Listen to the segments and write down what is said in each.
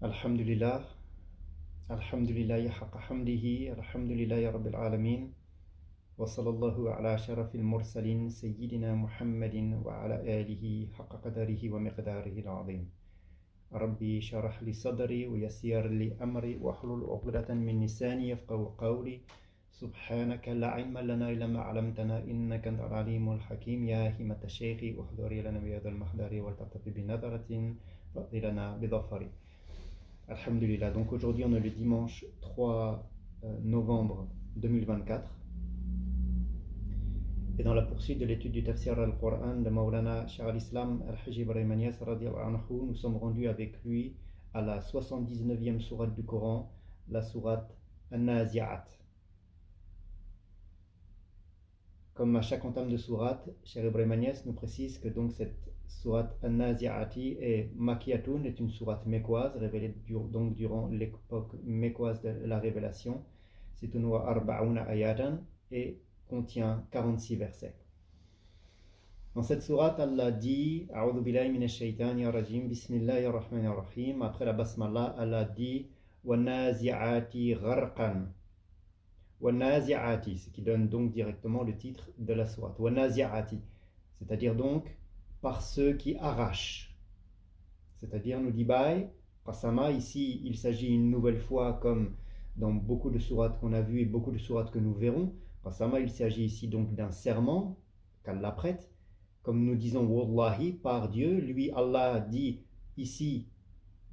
Alhamdulillah, Alhamdulillahi haqqa hamdihi, Alhamdulillahi rabbil alamin, wa sallallahu ala sharafil mursalin, Sayyidina Muhammadin wa ala alihi haqqa qadarihi wa miqdarihi al-azim. Rabbi sharah li sadri wa yassir li amri wa hlul uqdatan min lisani yafqahu qawli. Subhanaka la ilma lana illa ma 'allamtana innaka antal alimul hakim. Ya himata shaykhi uhduri lana bi hadha al-mahdari wa ta'tafi bi nadratin faqdi lana bi dhafari. Alhamdulillah. Donc aujourd'hui on est le dimanche 3 novembre 2024 et dans la poursuite de l'étude du tafsir al-Qur'an de Maulana Cheikh al-Islam al-Hajj Ibrahim Niasse radiyallahu anhu, nous sommes rendus avec lui à la 79e sourate du Coran, la sourate An-Nazi'at. Comme à chaque entame de sourate, Cheikh Ibrahim Niasse nous précise que donc cette sourate An-Nazi'ati est Makiyatun, est une sourate mécoise, révélée donc durant l'époque mécoise de la révélation. C'est une wa arba'una ayatan et contient 46 versets. Dans cette sourate, Allah dit A'udhu billahi minash shaitani rajim, Bismillahir rahmanir rahim. Après la basmala, Allah dit Wa nazi'ati gharqan. Wa nazi'ati, ce qui donne donc directement le titre de la sourate. Wa nazi'ati, c'est-à-dire donc par ceux qui arrachent. C'est-à-dire, nous dit Baï, Qasama, ici il s'agit une nouvelle fois, comme dans beaucoup de sourates qu'on a vues et beaucoup de sourates que nous verrons, Qasama, il s'agit ici donc d'un serment qu'Allah prête, comme nous disons Wallahi, par Dieu, lui Allah dit ici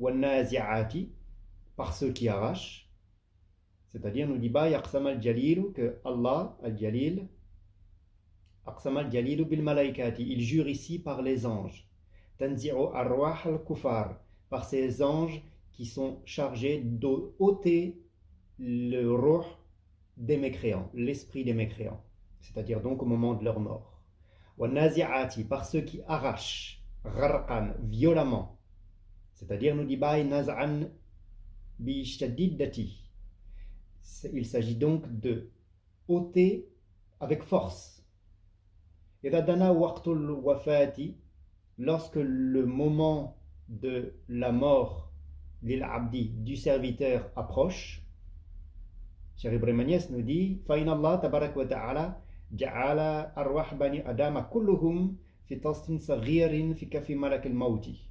Wa nazi'ati, par ceux qui arrachent. C'est-à-dire, nous dit Baï, Aqsama al-Jalilu, que Allah, al-Jalil, Aqsama al-Jalilu bil malaikati, il jure ici par les anges. Tanzi'u arwah al-kufar, par ces anges qui sont chargés d'ôter le ruh des mécréants, l'esprit des mécréants, c'est-à-dire donc au moment de leur mort. Wa nazi'ati, par ceux qui arrachent, gharqan, violemment, c'est-à-dire nous dit Baï naz'an bi shadiddati. Il s'agit donc de ôter avec force. Idha dana waqtul wafati, lorsque le moment de la mort lil abdi, du serviteur, approche, Cheikh Ibrahim Niasse nous dit fa inna Allah tabarak wa ta'ala ja'ala arwah bani adama kulluhum fi tastin saghirin fi kafi malak al-mawti.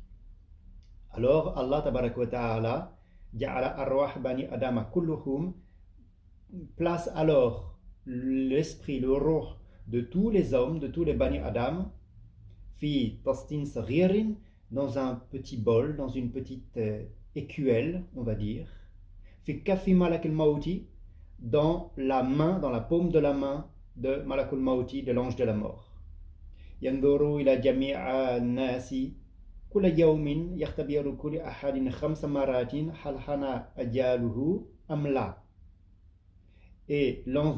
Alors Allah tabarak wa ta'ala ja'ala arwah bani adama kulluhum, place alors l'esprit, le ruh de tous les hommes, de tous les bani adam, fi tastin saghirin, dans un petit bol, dans une petite écuelle, on va dire, fi kafi malak al-mawti, dans la main, dans la paume de la main de Malakul Mauti, de l'ange de la mort. Yanduru ila jami'a nasi kulla yawmin yakhtabiru kulli ahadin khamsa maratin hal hana ajaluhu am la. Et l'ange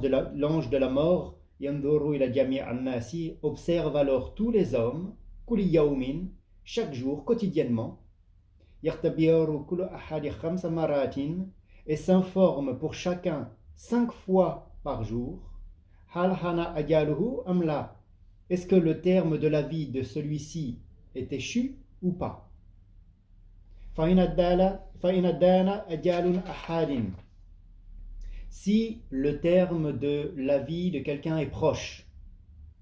de la mort, Yanduru ila jami'a nasi, observe alors tous les hommes, kulli yawmin, chaque jour, quotidiennement, yakhtabiru kulli ahadin khamsa maratin, et s'informe pour chacun 5 fois par jour. Hal hana ajaluhu amla, est-ce que le terme de la vie de celui-ci est échu ou pas? Fa inadana ajalun ahadin, si le terme de la vie de quelqu'un est proche,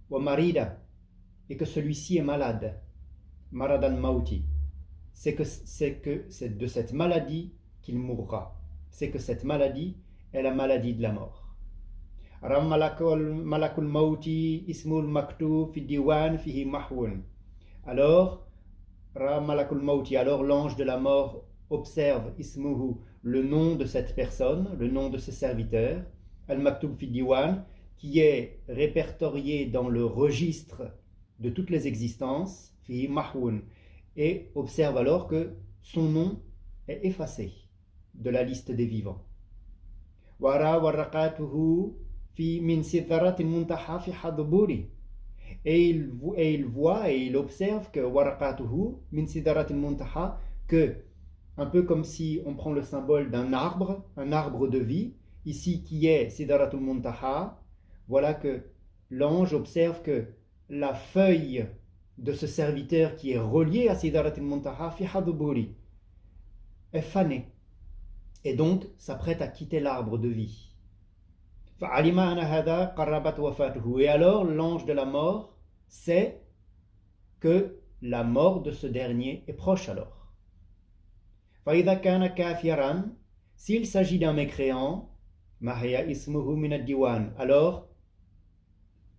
wa marida, et que celui-ci est malade, maradan mauti, c'est de cette maladie qu'il mourra, c'est que cette maladie est la maladie de la mort. Ram malakul mauti ismul maktub fi diwan fihi mahwun. Alors Ram malakul mauti, alors l'ange de la mort observe ismuhu, le nom de cette personne, le nom de ce serviteur, al maktub fi diwan, qui est répertorié dans le registre de toutes les existences, fihi mahwun, et observe alors que son nom est effacé de la liste des vivants. Wara waraqatuhu fi min sidratil muntaha fi hadburi, et il voit et il observe que waraqatuhu min sidratil muntaha, que un peu comme si on prend le symbole d'un arbre, un arbre de vie, ici qui est sidratul muntaha, voilà que l'ange observe que la feuille de ce serviteur qui est relié à sidratil muntaha fi hadburi, est fané et donc s'apprête à quitter l'arbre de vie. Et alors l'ange de la mort sait que la mort de ce dernier est proche alors. S'il s'agit d'un mécréant, alors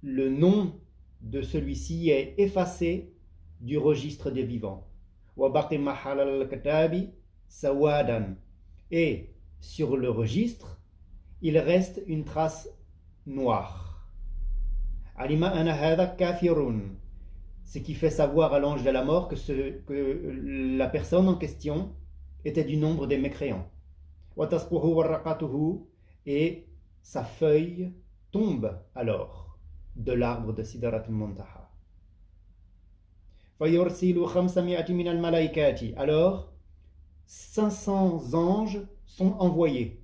le nom de celui-ci est effacé du registre des vivants. Et sur le registre, il reste une trace noire. Ce qui fait savoir à l'ange de la mort que la personne en question était du nombre des mécréants. Et sa feuille tombe alors de l'arbre de Sidrat al-Muntaha. Alors 500 anges sont envoyés.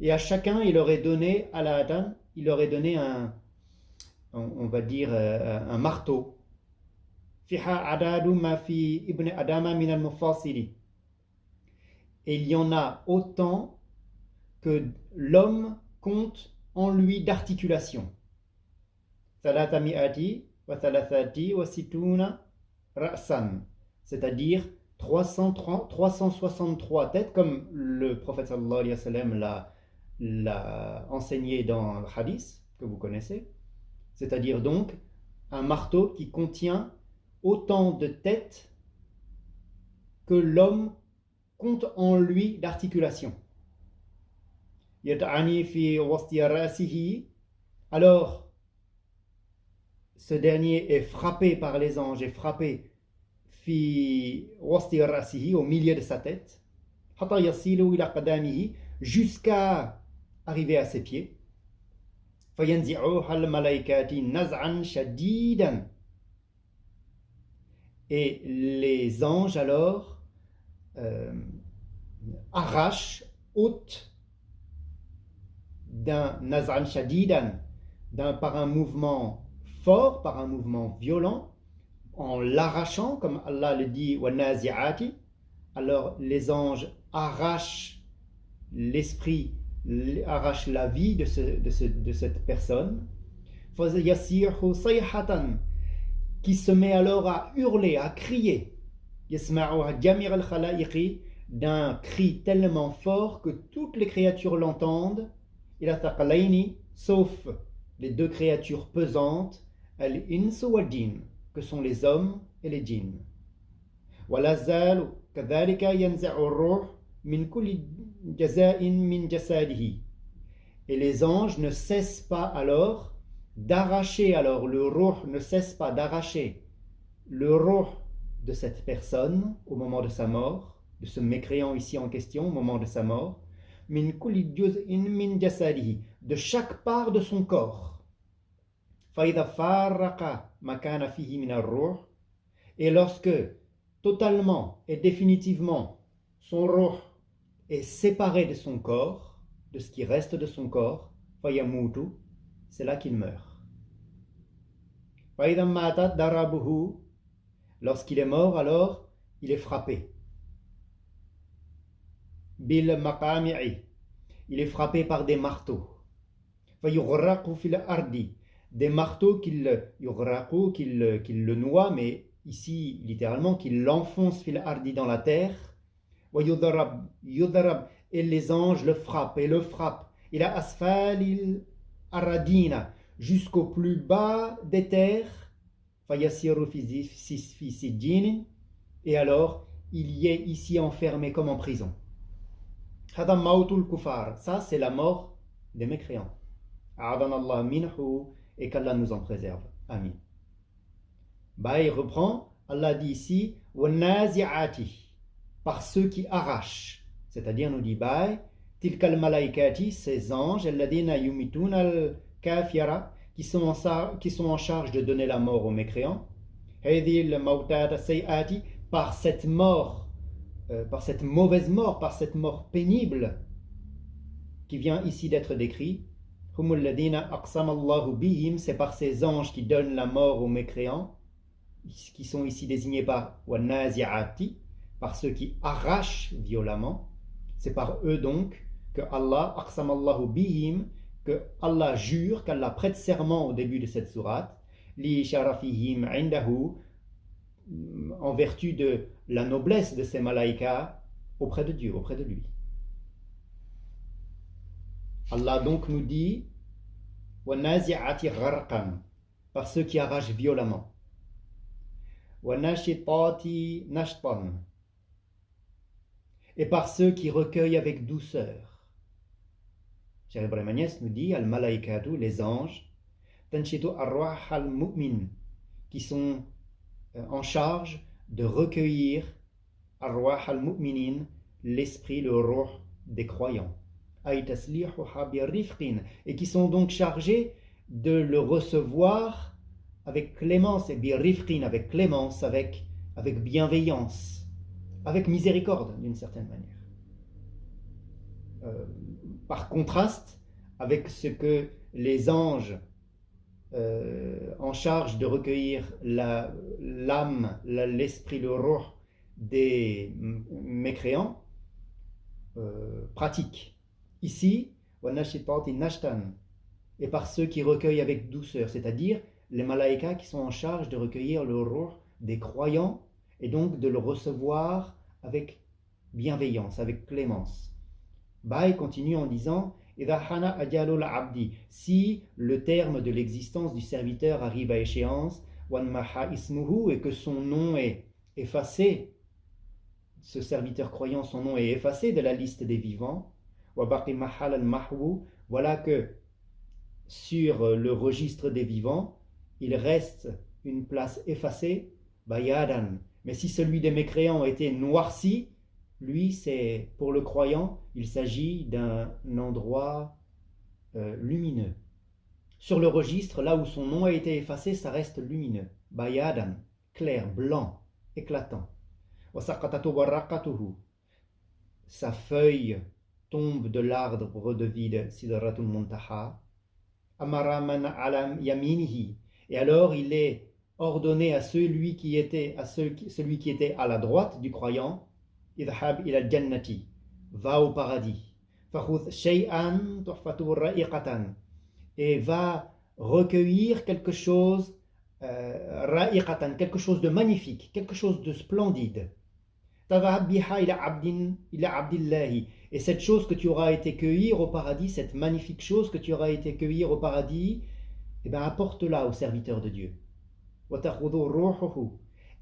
Et à chacun il aurait donné on va dire un marteau. Et il y en a autant que l'homme compte en lui d'articulation. C'est-à-dire 363 têtes, comme le prophète sallallahu alayhi wa sallam l'a enseigné dans le hadith que vous connaissez. C'est-à-dire donc un marteau qui contient autant de têtes que l'homme compte en lui d'articulation. Alors, ce dernier est frappé par les anges, est frappé au milieu de sa tête, jusqu'à arriver à ses pieds. Et les anges alors arrachent, ôtent d'un naz'an shadidan, par un mouvement fort, par un mouvement violent, en l'arrachant, comme Allah le dit, wa nazi'ati. Alors les anges arrachent l'esprit, arrachent la vie de cette personne, qui se met alors à hurler, à crier, d'un cri tellement fort que toutes les créatures l'entendent, sauf les deux créatures pesantes, al-ins wa al-jinn, que sont les hommes et les djinns. Et les anges ne cessent pas alors d'arracher, alors le ruh ne cesse pas d'arracher le ruh de cette personne au moment de sa mort, de ce mécréant ici en question au moment de sa mort, min kulli juz'in min jasadihi, de chaque part de son corps. Et lorsque totalement et définitivement son ruh est séparé de son corps, de ce qui reste de son corps, c'est là qu'il meurt. Lorsqu'il est mort, alors il est frappé. Bil maqami'i, il est frappé par des marteaux. Des marteaux qui le noient, mais ici littéralement qui l'enfoncent fil ardi dans la terre. Et les anges le frappent et le frappent. Il a asfalil aradina, jusqu'au plus bas des terres. Et alors il y est ici enfermé comme en prison. Ça c'est la mort des mécréants. A'adhanallah minhu, et qu'Allah nous en préserve. Amin. Il reprend, Allah dit ici وَالنَّازِعَاتِ, par ceux qui arrachent, c'est-à-dire nous dit tilkal malaikati, ces anges alladhina yumituna al-kafira, qui sont en charge de donner la mort aux mécréants, hadhil mautata sayati, par cette mort, par cette mauvaise mort, par cette mort pénible qui vient ici d'être décrit. C'est par ces anges qui donnent la mort aux mécréants, qui sont ici désignés par Wanazi'ati, par ceux qui arrachent violemment. C'est par eux donc que Allah, aqsamallahu bihim, que Allah jure, qu'Allah prête serment au début de cette sourate, li sharafihim indahu, en vertu de la noblesse de ces malaïkas auprès de Dieu, auprès de lui. Allah donc nous dit وَنَازِعَاتِ غَرْقًا, par ceux qui arrachent violemment. وَنَاشِطَاتِ نَشْطًا, et par ceux qui recueillent avec douceur. Cheikh Ibrahim Agnès nous dit al-malaikatu, les anges, tanshitu arwah al-mu'min, qui sont en charge de recueillir arwah al-mu'minin, l'esprit, le ruh des croyants. Et qui sont donc chargés de le recevoir avec clémence, et birifqin, avec clémence, avec bienveillance, avec miséricorde d'une certaine manière. Par contraste avec ce que les anges en charge de recueillir l'âme, l'esprit, le ruh des mécréants pratiquent. Ici, et par ceux qui recueillent avec douceur, c'est-à-dire les malaïkas qui sont en charge de recueillir le ruh des croyants et donc de le recevoir avec bienveillance, avec clémence. Baï continue en disant si le terme de l'existence du serviteur arrive à échéance, et que son nom est effacé, ce serviteur croyant, son nom est effacé de la liste des vivants, voilà que sur le registre des vivants, il reste une place effacée, bayadan. Mais si celui des mécréants était noirci, lui, c'est pour le croyant, il s'agit d'un endroit lumineux. Sur le registre, là où son nom a été effacé, ça reste lumineux. Bayadan, clair, blanc, éclatant. Sa feuille tombe de l'arbre de vie de Sidratul Muntaha. Amaraman alam yaminihi. Et alors il est ordonné à celui qui était à la droite du croyant, idhab ila jannati, va au paradis. Fakhudh shay'an tuhfatu ra'iqatan, et va recueillir quelque chose ra'iqatan, quelque chose de magnifique, quelque chose de splendide. Tadhhab biha ila abdillahi, et cette chose que tu auras été cueillir au paradis, cette magnifique chose que tu auras été cueillir au paradis, eh bien apporte-la au serviteur de Dieu.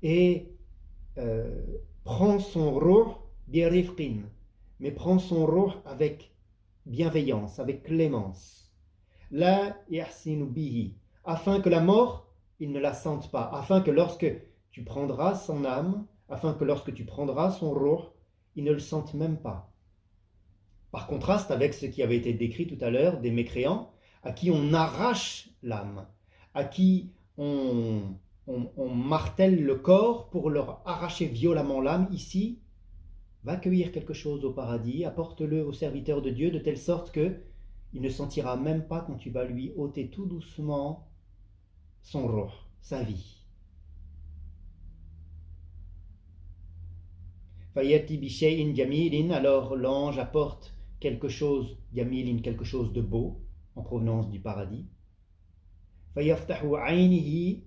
Et prends son ruh birifqin, mais prends son ruh avec bienveillance, avec clémence. La yahsinu bihi, afin que la mort, il ne la sente pas, afin que lorsque tu prendras son âme, afin que lorsque tu prendras son ruh, il ne le sente même pas. Par contraste avec ce qui avait été décrit tout à l'heure des mécréants, à qui on arrache l'âme, à qui on martèle le corps pour leur arracher violemment l'âme. Ici, va cueillir quelque chose au paradis, apporte-le au serviteur de Dieu de telle sorte que il ne sentira même pas quand tu vas lui ôter tout doucement son ruh, sa vie. Fayati bi shay'in jamilin, alors l'ange apporte quelque chose, jamilin, quelque chose de beau en provenance du paradis. Fayaftahu aynihi,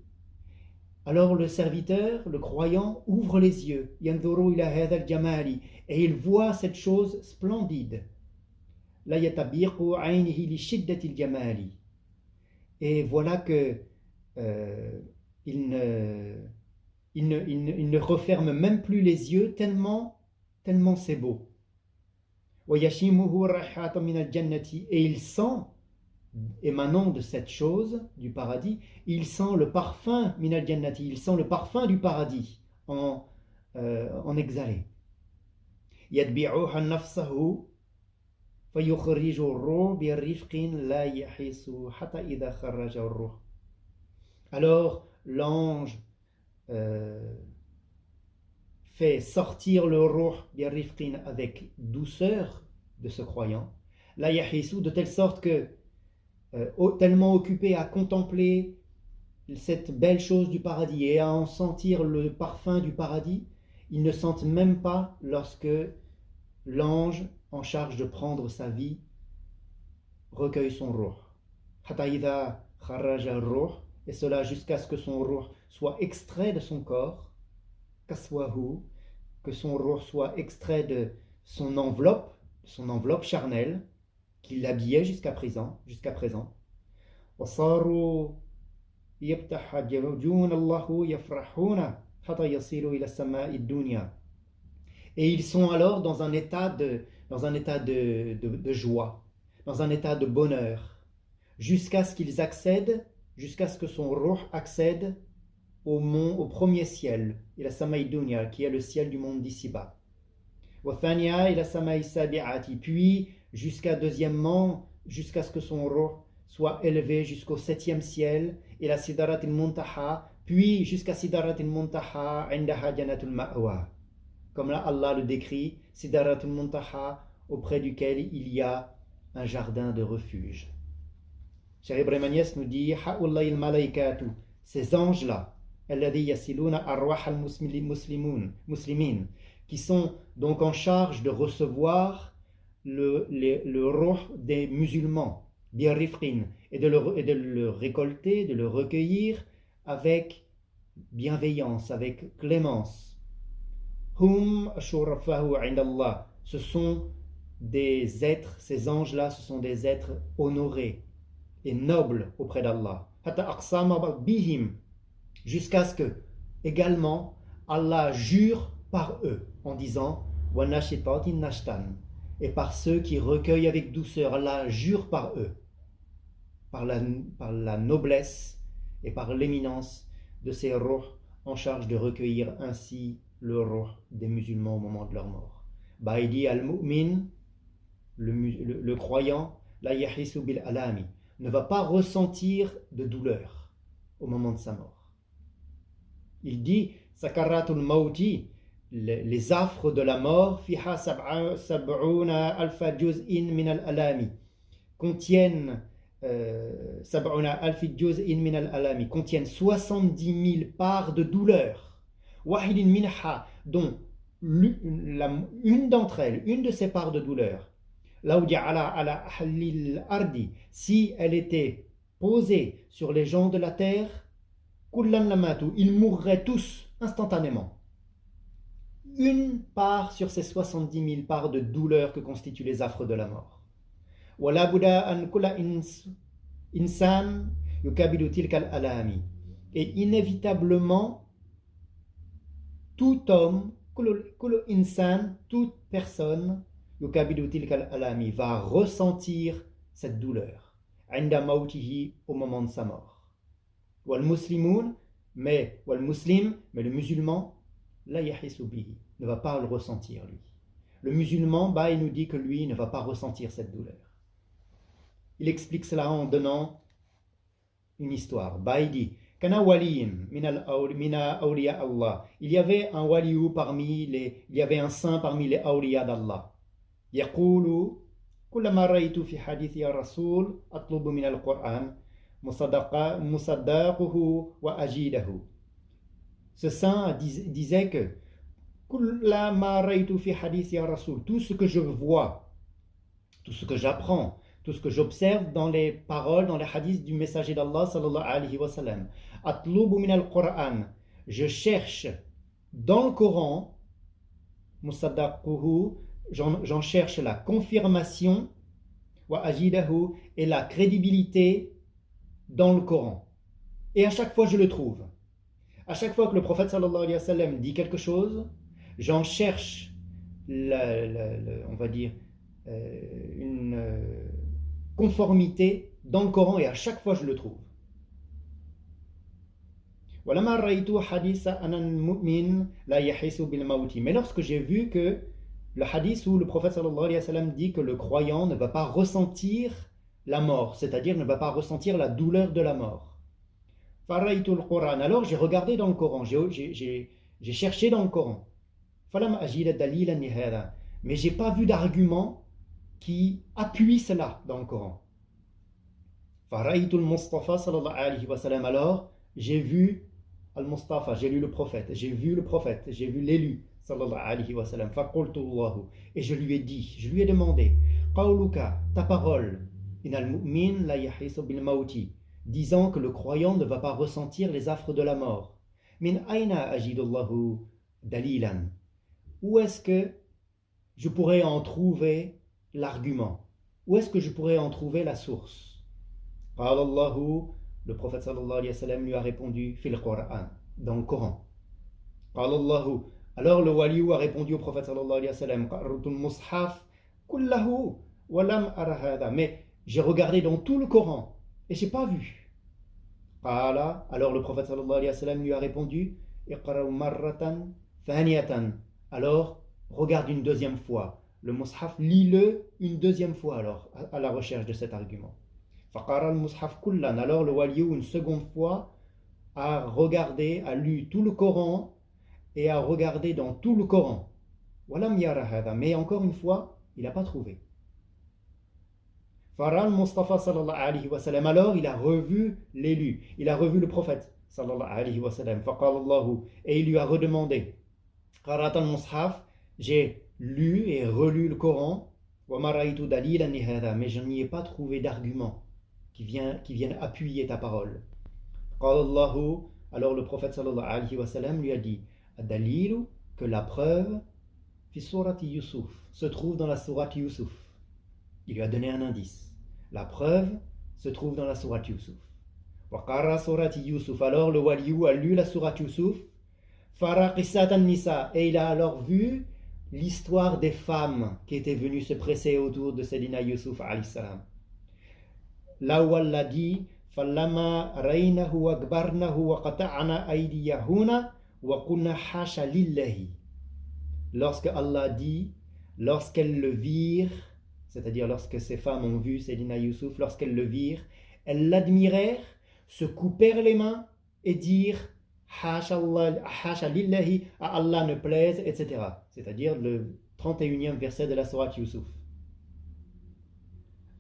alors le serviteur, le croyant, ouvre les yeux, yanzuru ila hadha al-jamali, et il voit cette chose splendide. La yatabiqu aynihi li shiddati al-jamali, et voilà que il ne referme même plus les yeux tellement c'est beau. Et il sent, émanant de cette chose du paradis, il sent le parfum minal jannati, il sent le parfum du paradis en exhalé. Yadbi'uha nafsahu fayukhriju ar-ruh bi rifqin la yahisu hatta idha kharaja ar-ruh. Alors l'ange fait sortir le ruh bi rifqin avec douceur de ce croyant, la yahisu, de telle sorte que tellement occupé à contempler cette belle chose du paradis et à en sentir le parfum du paradis, Ils ne sentent même pas lorsque l'ange en charge de prendre sa vie recueille son ruh. Hatta idha kharaja ar-ruh, et cela jusqu'à ce que son ruh soit extrait de son corps, kaswahu, que son ruh soit extrait de son enveloppe charnelle qui l'habillait jusqu'à présent. وصاروا يبتهجون الله يفرحون حتى يصيروا إلى السماء الدنيا. Et ils sont alors dans un état de joie, dans un état de bonheur, jusqu'à ce que son ruh accède au premier ciel, ila samai dunya, qui est le ciel du monde d'ici-bas. Wathania ila samai sabi'ati, puis jusqu'à ce que son ruh soit élevé jusqu'au 7e ciel, ila sidarat al-muntaha, puis jusqu'à sidarat al-muntaha, indaha janatul ma'wa. Comme là Allah le décrit, sidarat al-muntaha, auprès duquel il y a un jardin de refuge. Cheikh Ibrahim Agnès nous dit ha'ullahi al-malaikatu, ces anges-là, alladhi yasiluna arwah al-muslimin, qui sont donc en charge de recevoir le ruh des musulmans, biarifrin, et de le récolter, de le recueillir avec bienveillance, avec clémence. Hum shurafahu indallah, ce sont des êtres, ces anges-là, ce sont des êtres honorés et nobles auprès d'Allah. Hatta aqsama bihim, jusqu'à ce que, également, Allah jure par eux, en disant wa nashitatin nashtan, et par ceux qui recueillent avec douceur. Allah jure par eux, par la noblesse et par l'éminence de ces ruhs en charge de recueillir ainsi le ruh des musulmans au moment de leur mort. Baïdi al-mu'min, le croyant, la yahisu bil alami, ne va pas ressentir de douleur au moment de sa mort. Il dit sakaratul mauti, les affres de la mort, fiha sab'una alfa juz'in min al-alami, contiennent 70 000 parts de douleur. Wahidin minha, dont une d'entre elles, une de ces parts de douleur, ala ahlil ardi, si elle était posée sur les gens de la terre, kullan lamatu, ils mourraient tous instantanément. Une part sur ces 70 000 parts de douleur que constituent les affres de la mort. Wala buda an kulla insan yukabidu tilkal alami, et inévitablement tout homme, kullu insan, toute personne, yukabidu tilkal alami, va ressentir cette douleur, inda mautihi, au moment de sa mort. Wal muslimun, mais le musulman, la yahisu bihi, ne va pas le ressentir lui. Le musulman, il nous dit que lui ne va pas ressentir cette douleur. Il explique cela en donnant une histoire. Il dit Kana waliyin mina awliya Allah. Il y avait un waliou il y avait un saint parmi les awliya d'Allah. Yaqulu kullama ra'aytu fi hadithi ya rasul atlubu min al-Qur'an musaddaquhu wa ajidahu. Ce saint disait que kullama ra'aytu fi hadithi ya rasul, tout ce que je vois, tout ce que j'apprends, tout ce que j'observe dans les paroles, dans les hadiths du messager d'Allah sallallahu alayhi wa sallam. Atlubu min al-Qur'an, je cherche dans le Coran, musaddaquhu, j'en cherche la confirmation, wa ajidahu, et la crédibilité dans le Coran. Et à chaque fois je le trouve. À chaque fois que le prophète sallallahu alayhi wa sallam dit quelque chose, j'en cherche on va dire une conformité dans le Coran, et à chaque fois je le trouve. Mais lorsque j'ai vu que le hadith où le prophète sallallahu alayhi wa sallam dit que le croyant ne va pas ressentir la mort, c'est-à-dire ne va pas ressentir la douleur de la mort, alors j'ai regardé dans le Coran, j'ai cherché dans le Coran, mais j'ai pas vu d'argument qui appuie cela dans le Coran. Alors j'ai vu Al-Mustafa, j'ai lu le prophète, j'ai vu l'élu sallallahu alayhi wa sallam. Faqultu Allahu. Et je lui ai dit, je lui ai demandé, Qawluka, ta parole, inal mu'min la yahisu bil mauti, disant que le croyant ne va pas ressentir les affres de la mort. Min aina ajidullahu dalilan. Où est-ce que je pourrais en trouver l'argument? Où est-ce que je pourrais en trouver la source? Qala Allahu, le prophète sallallahu alayhi wa sallam lui a répondu, fil Qur'an, dans le Coran. Qala Allahu, alors le waliou a répondu au prophète sallallahu alayhi wa sallam, qara'tul mushaf kullahu wa lam ara hadha. Mais j'ai regardé dans tout le Coran et j'ai pas vu. Qala, alors le prophète sallallahu alayhi wa sallam lui a répondu, iqra'u marratan thaniyatan. Alors regarde une deuxième fois. Le mushaf, lis-le une deuxième fois alors, à la recherche de cet argument. Faqara al-mushaf kullan. Alors le waliou, une seconde fois, a regardé, a lu tout le Coran et a regardé dans tout le Coran. Walam yara hadha. Mais encore une fois, il n'a pas trouvé. Faran Mustafa sallallahu alayhi wa sallam. Alors il a revu l'élu, il a revu le prophète sallallahu alayhi wa sallam. Faqala Allahu. Et il lui a redemandé, Qara'at al-mushaf, j'ai lu et relu le Coran, mais je n'y ai pas trouvé d'argument qui vienne appuyer ta parole. Alors le prophète sallallahu alayhi wa sallam lui a dit, Ad-dalilu, que la preuve fi surati Yusuf se trouve dans la sourate Yusuf. Il lui a donné un indice. La preuve se trouve dans la sourate Yusuf. Wa qara surati Yusuf. Alors le waliou a lu la sourate Yusuf. Faraqisat an-nisa. Et il a alors vu l'histoire des femmes qui étaient venues se presser autour de Sayyidina Yusuf alayhi salam. Là où Allah dit, Fallama raynahu akbarnahu wa qata'na aydiyahuna wa kunna hasha lillahi. Lorsque Allah dit, lorsqu'elles le virent, c'est-à-dire lorsque ces femmes ont vu Sayyidina Yusuf, lorsqu'elles le virent, elles l'admirèrent, se coupèrent les mains et dirent Hasha lillahi, à Allah ne plaise, etc. C'est-à-dire le 31e verset de la sourate Yusuf.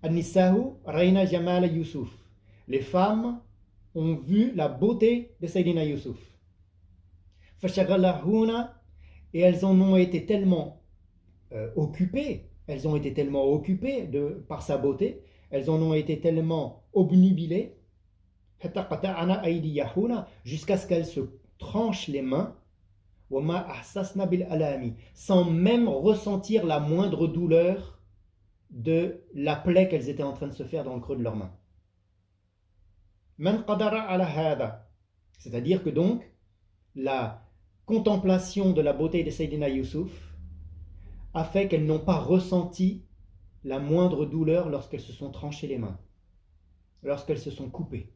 An-Nisahu Raina Jamal Yusuf. Les femmes ont vu la beauté de Sayyidina Yusuf. Fashagalahuna, et elles en ont été tellement occupées, par sa beauté, elles en ont été tellement obnubilées, jusqu'à ce qu'elles se tranchent les mains, sans même ressentir la moindre douleur de la plaie qu'elles étaient en train de se faire dans le creux de leurs mains. C'est-à-dire que donc la contemplation de la beauté de Sayyidina Yusuf a fait qu'elles n'ont pas ressenti la moindre douleur lorsqu'elles se sont tranchées les mains, lorsqu'elles se sont coupées.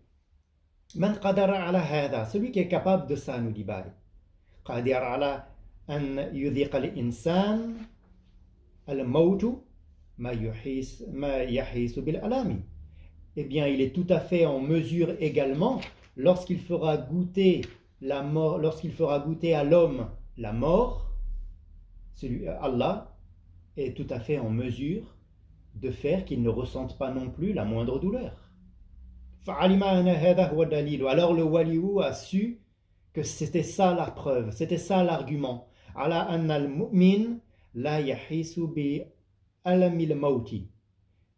Man qadara ala hada, celui qui est capable de ça, nous dit Baï. Qadir ala an yudhiqa al-insan al-mawtu ma yahisu bil alami. Eh bien, il est tout à fait en mesure également, lorsqu'il fera goûter la mort, lorsqu'il fera goûter à l'homme la mort, Allah est tout à fait en mesure de faire qu'il ne ressente pas non plus la moindre douleur. Alors le waliou a su que c'était ça la preuve, c'était ça l'argument. Ala anna al-mu'min la yahisu bi alamil mauti,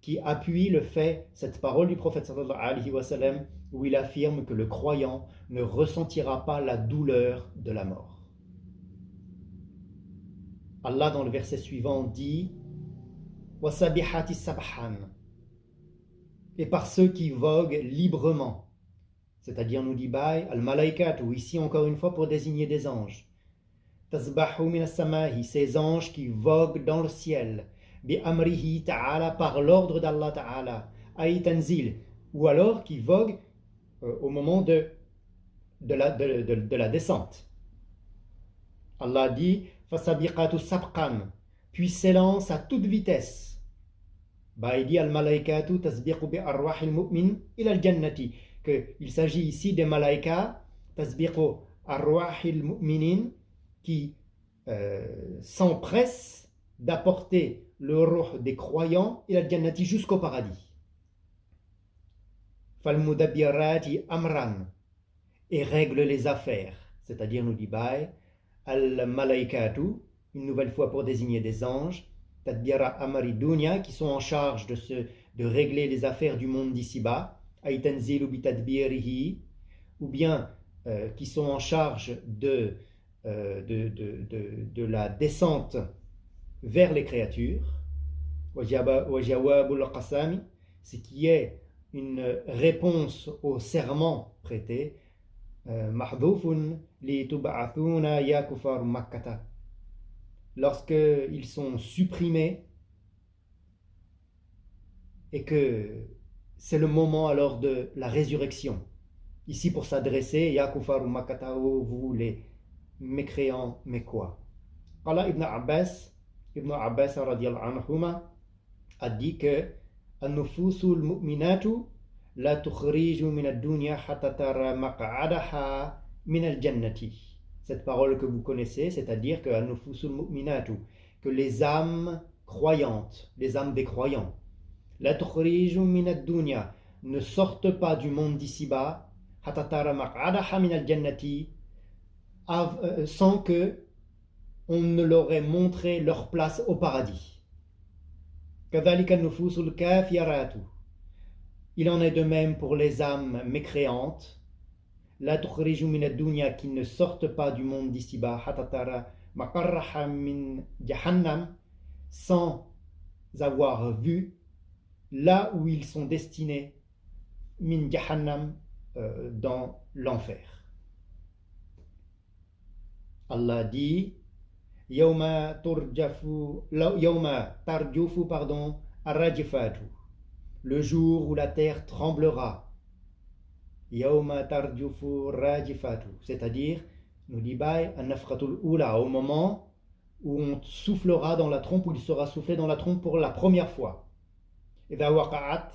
qui appuie le fait, cette parole du prophète sallallahu alayhi wa sallam, où il affirme que le croyant ne ressentira pas la douleur de la mort. Allah dans le verset suivant dit Wasabihati sabhan, et par ceux qui voguent librement, c'est-à-dire nous dit Baï, al-malaikat, ou ici encore une fois pour désigner des anges. Tasbahu min as-samahi, ces anges qui voguent dans le ciel, bi amrihi ta'ala, par l'ordre d'Allah ta'ala, ay tanzil, ou alors qui voguent au moment de la descente. Allah dit fasabiqatu sabqan, puis s'élance à toute vitesse. Il dit al-malaikatu tasbiqu bi arwahil mu'min ila al-jannati, qu'il s'agit ici des malaïkas tasbiqu arwahil mu'minin qui s'empressent d'apporter le ruh des croyants ila al-jannati jusqu'au paradis. Fal-mudabbirati amran, et règle les affaires, c'est-à-dire nous dit Baï, al-malaikatu, une nouvelle fois pour désigner des anges, tadbira amari dunya, qui sont en charge de régler les affaires du monde d'ici-bas, ay tanzilu bitadbirihi, ou bien qui sont en charge de la descente vers les créatures, wajawabul qasami, ce qui est une réponse au serment prêté, mahdhufun li tub'athuna ya kufar makkata, lorsqu'ils sont supprimés et que c'est le moment alors de la résurrection. Ici pour s'adresser, ya kufar makkata, vous les mécréants, mais quoi? Qala Ibn Abbas radiallahu anhuma a dit que an-nufusul mu'minatu la tukhriju min ad-dunya hatta tara maq'adaha min al-jannati. Cette parole que vous connaissez, c'est-à-dire que an-nufusul mu'minatu, que les âmes croyantes, les âmes des croyants, la tukhriju min ad-dunya, ne sortent pas du monde d'ici-bas, hatta tara maq'adaha min al-jannati, sans que on ne leur ait montré leur place au paradis. Kadhalika an-nufusul kafiratu. Il en est de même pour les âmes mécréantes, la tukhriju min ad-dunya, qui ne sortent pas du monde d'ici-bas, hatta tara maqarraha min jahannam, sans avoir vu là où ils sont destinés, min jahannam, dans l'enfer. Allah dit Yawma tarjufu arrajifatu, le jour où la terre tremblera. Yawma tarjufu rajifatu, c'est-à-dire, nous dit Bay, an-nafratul ula, au moment où on soufflera dans la trompe, où il sera soufflé dans la trompe pour la première fois. Idha waqa'at,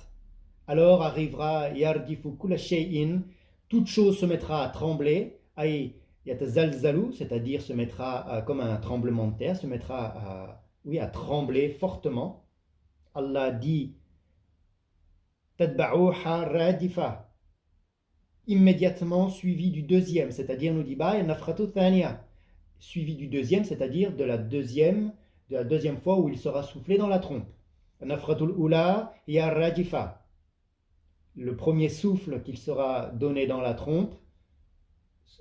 alors arrivera yardifu kulla shay'in, toute chose se mettra à trembler, ay yatazalzalu, c'est-à-dire se mettra comme un tremblement de terre, se mettra à trembler fortement. Allah dit tadba'uha radifa, immédiatement suivi du deuxième, c'est-à-dire nous dit ba nafratu thaniya, suivi du deuxième, c'est-à-dire de la deuxième fois où il sera soufflé dans la trompe. Nafratul ula ya radifa, le premier souffle qu'il sera donné dans la trompe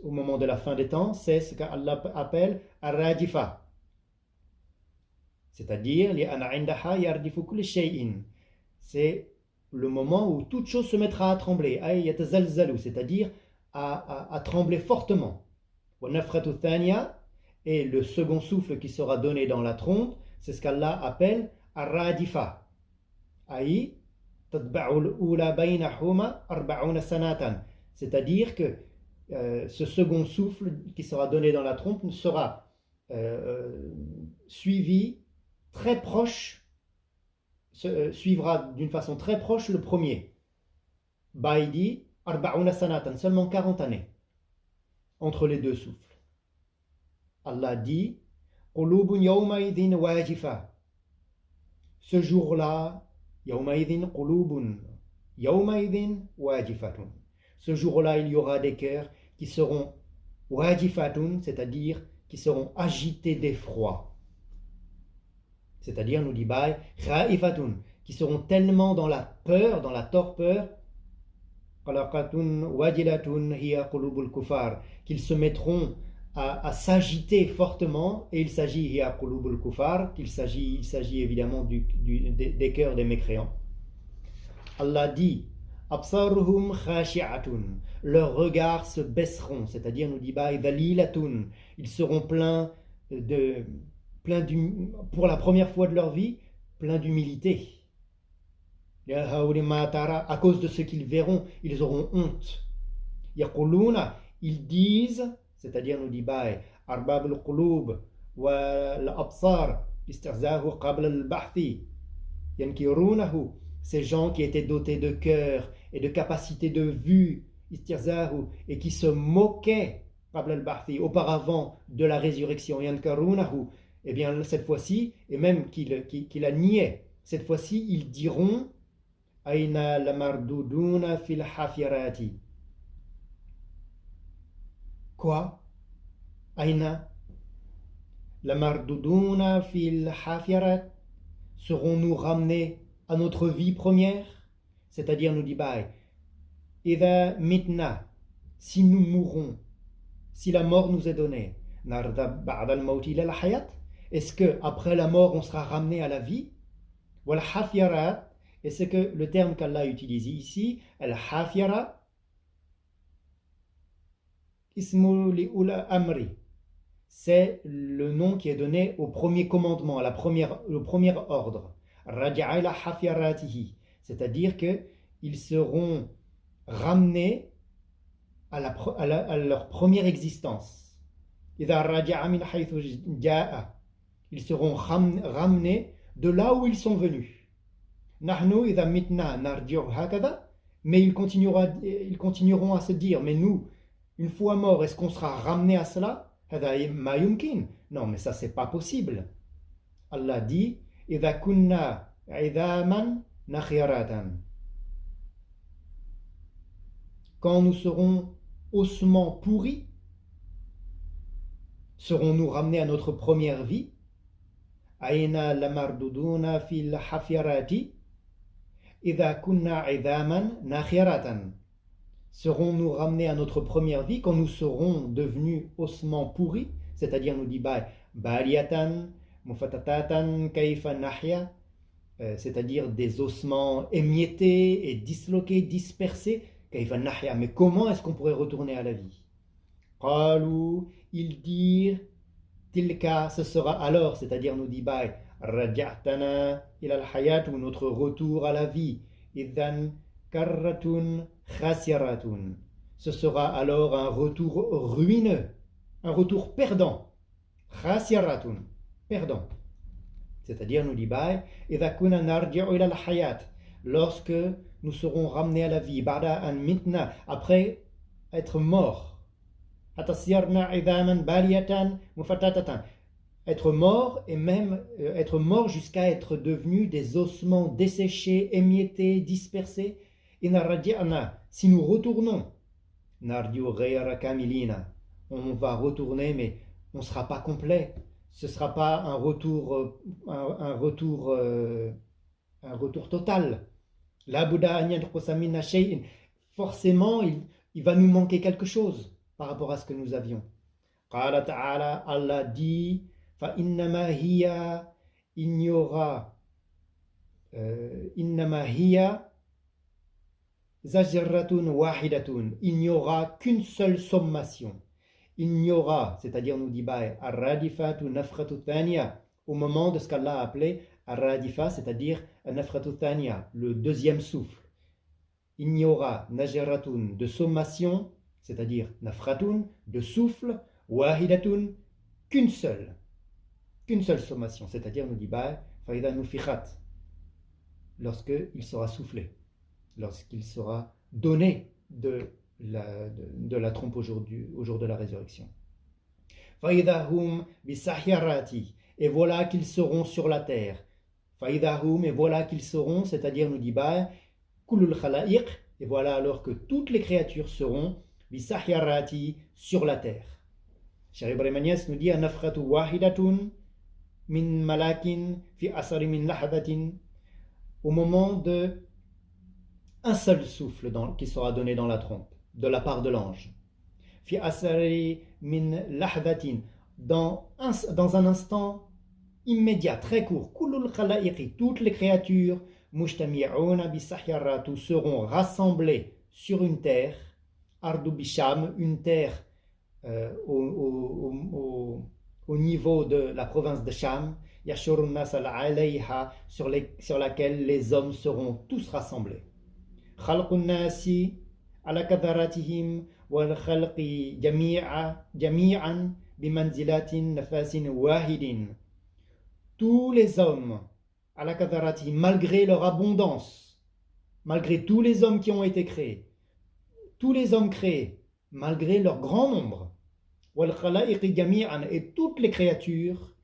au moment de la fin des temps, c'est ce qu'Allah appelle ar-radifa, c'est-à-dire c'est le moment où toute chose se mettra à trembler, c'est-à-dire à trembler fortement. Et le second souffle qui sera donné dans la trompe, c'est ce qu'Allah appelle ar-radifa, c'est-à-dire que ce second souffle qui sera donné dans la trompe sera suivi très proche, suivra d'une façon très proche le premier. Baïdi arba'una sanatan, seulement 40 années entre les deux souffles. Allah dit qulubun yawmaidhin wajifa, ce jour-là, yawmaidhin qulubun yawmaidhin wajifatun, ce jour-là il y aura des cœurs qui seront wajifatun, c'est-à-dire qui seront agités d'effroi, c'est-à-dire nous dit Baï khaifatun, qui seront tellement dans la peur, dans la torpeur, qalaqatun wajilatun hiya qulubul kufar, qu'ils se mettront à s'agiter fortement, et il s'agit hiya qulubul kufar, il s'agit évidemment des cœurs des mécréants. Allah dit absaruhum khashi'atun, leurs regards se baisseront, c'est-à-dire nous dit Baï dhalilatun, ils seront pour la première fois de leur vie, pleins d'humilité. À cause de ce qu'ils verront, ils auront honte. Yaquluna, ils disent, c'est-à-dire nous dit Baï arbabul qulub wa al-absar istihzahu qabla al-bahthi yankirunahu, ces gens qui étaient dotés de cœur et de capacité de vue, istihzahu, et qui se moquaient qabla al-bahthi, auparavant de la résurrection, yankirunahu, et bien cette fois-ci, et même qui la niaient, cette fois-ci ils diront Aina lamarduduna fil hafirati. Quoi? Aina, Lamarduduna fil hafirat, serons-nous ramenés à notre vie première? C'est-à-dire, nous dit Baï, Ida mitna, si nous mourrons, si la mort nous est donnée, narda ba'da al-mawti ila al-hayat, est-ce que après la mort on sera ramené à la vie? Wal hafirat, et c'est que le terme qu'Allah utilise ici, al-hafira, ismu li'ula amri, c'est le nom qui est donné au premier commandement, le premier ordre. Raja'a ila hafiratihi, c'est-à-dire qu'ils seront ramenés à leur première existence. إذا رجع من حيث جاء, ils seront ramenés de là où ils sont venus. نحن إذا متنا نرجع هكذا, mais ils continueront à se dire, mais nous, une fois mort, est-ce qu'on sera ramené à cela? هذا ما يمكن. Non, mais ça c'est pas possible. Allah dit إذا كنا عظاما نخرة, quand nous serons ossements pourris, serons-nous ramenés à notre première vie? Aïna lamarduduna fil hafirati idha kunna idhaman nakhiratan. Serons-nous ramenés à notre première vie quand nous serons devenus ossements pourris? C'est-à-dire, nous dit baliatan mufatatatan kaifa nahya, c'est-à-dire des ossements émiettés et disloqués, dispersés. Kaifa nahya, mais comment est-ce qu'on pourrait retourner à la vie? Qalu, ils dirent, tilka, ce sera alors, c'est-à-dire nous dit raja'tana ila al-hayat, ou notre retour à la vie, idhan karratun khasiratun, ce sera alors un retour ruineux, un retour perdant, khasiratun, perdant, c'est-à-dire nous dit idha kunna narji'u ila al-hayat, lorsque nous serons ramenés à la vie, ba'da an mitna, après être morts, être mort et même être mort jusqu'à être devenu des ossements desséchés, émiettés, dispersés. Si nous retournons, on va retourner, mais on ne sera pas complet. Ce ne sera pas un retour total. Forcément, il va nous manquer quelque chose par rapport à ce que nous avions. Qala ta'ala, Allah dit, fa innama hiya, il y aura, innama hiya zajratun wahidatun, il n'y aura qu'une seule sommation. Il n'y aura, c'est-à-dire nous dit ar-radifatu nafratu thaniya, au moment de ce qu'Allah a appelé ar-radifa, c'est-à-dire nafratu thaniya, le deuxième souffle. Il n'y aura najaratun, de sommation, c'est-à-dire nafratun, de souffle, wahidatun, qu'une seule sommation, c'est-à-dire nous dit faïda nufikhat, lorsqu'il sera soufflé, lorsqu'il sera donné de la trompe au jour de la résurrection. Faïda hum bisahirati, et voilà qu'ils seront sur la terre. Faïda hum, et voilà qu'ils seront, c'est-à-dire nous dit kulul khala'iq, et voilà alors que toutes les créatures seront bisahirati, sur la terre. Cheikh Ibrahim Agnès nous dit anafratu wahidatun min malakin fi asari min lahadatin, au moment de un seul souffle qui sera donné dans la trompe de la part de l'ange. Fi asari min lahadatin, dans un instant immédiat, très court. Kulul khala'iqi, toutes les créatures mujtami'una bisahiratu, seront rassemblées sur une terre. Ardu Bisham, une terre au niveau de la province de Sham, Yashurun nas al-alayha, sur laquelle les hommes seront tous rassemblés. Khalqun nasi ala kadharatihim wal khalqi jami'an bimanzilatin nafasin wahidin. Tous les hommes ala kadharatihim, malgré leur abondance, malgré tous les hommes qui ont été créés, tous les hommes créés, malgré leur grand nombre, et toutes les créatures,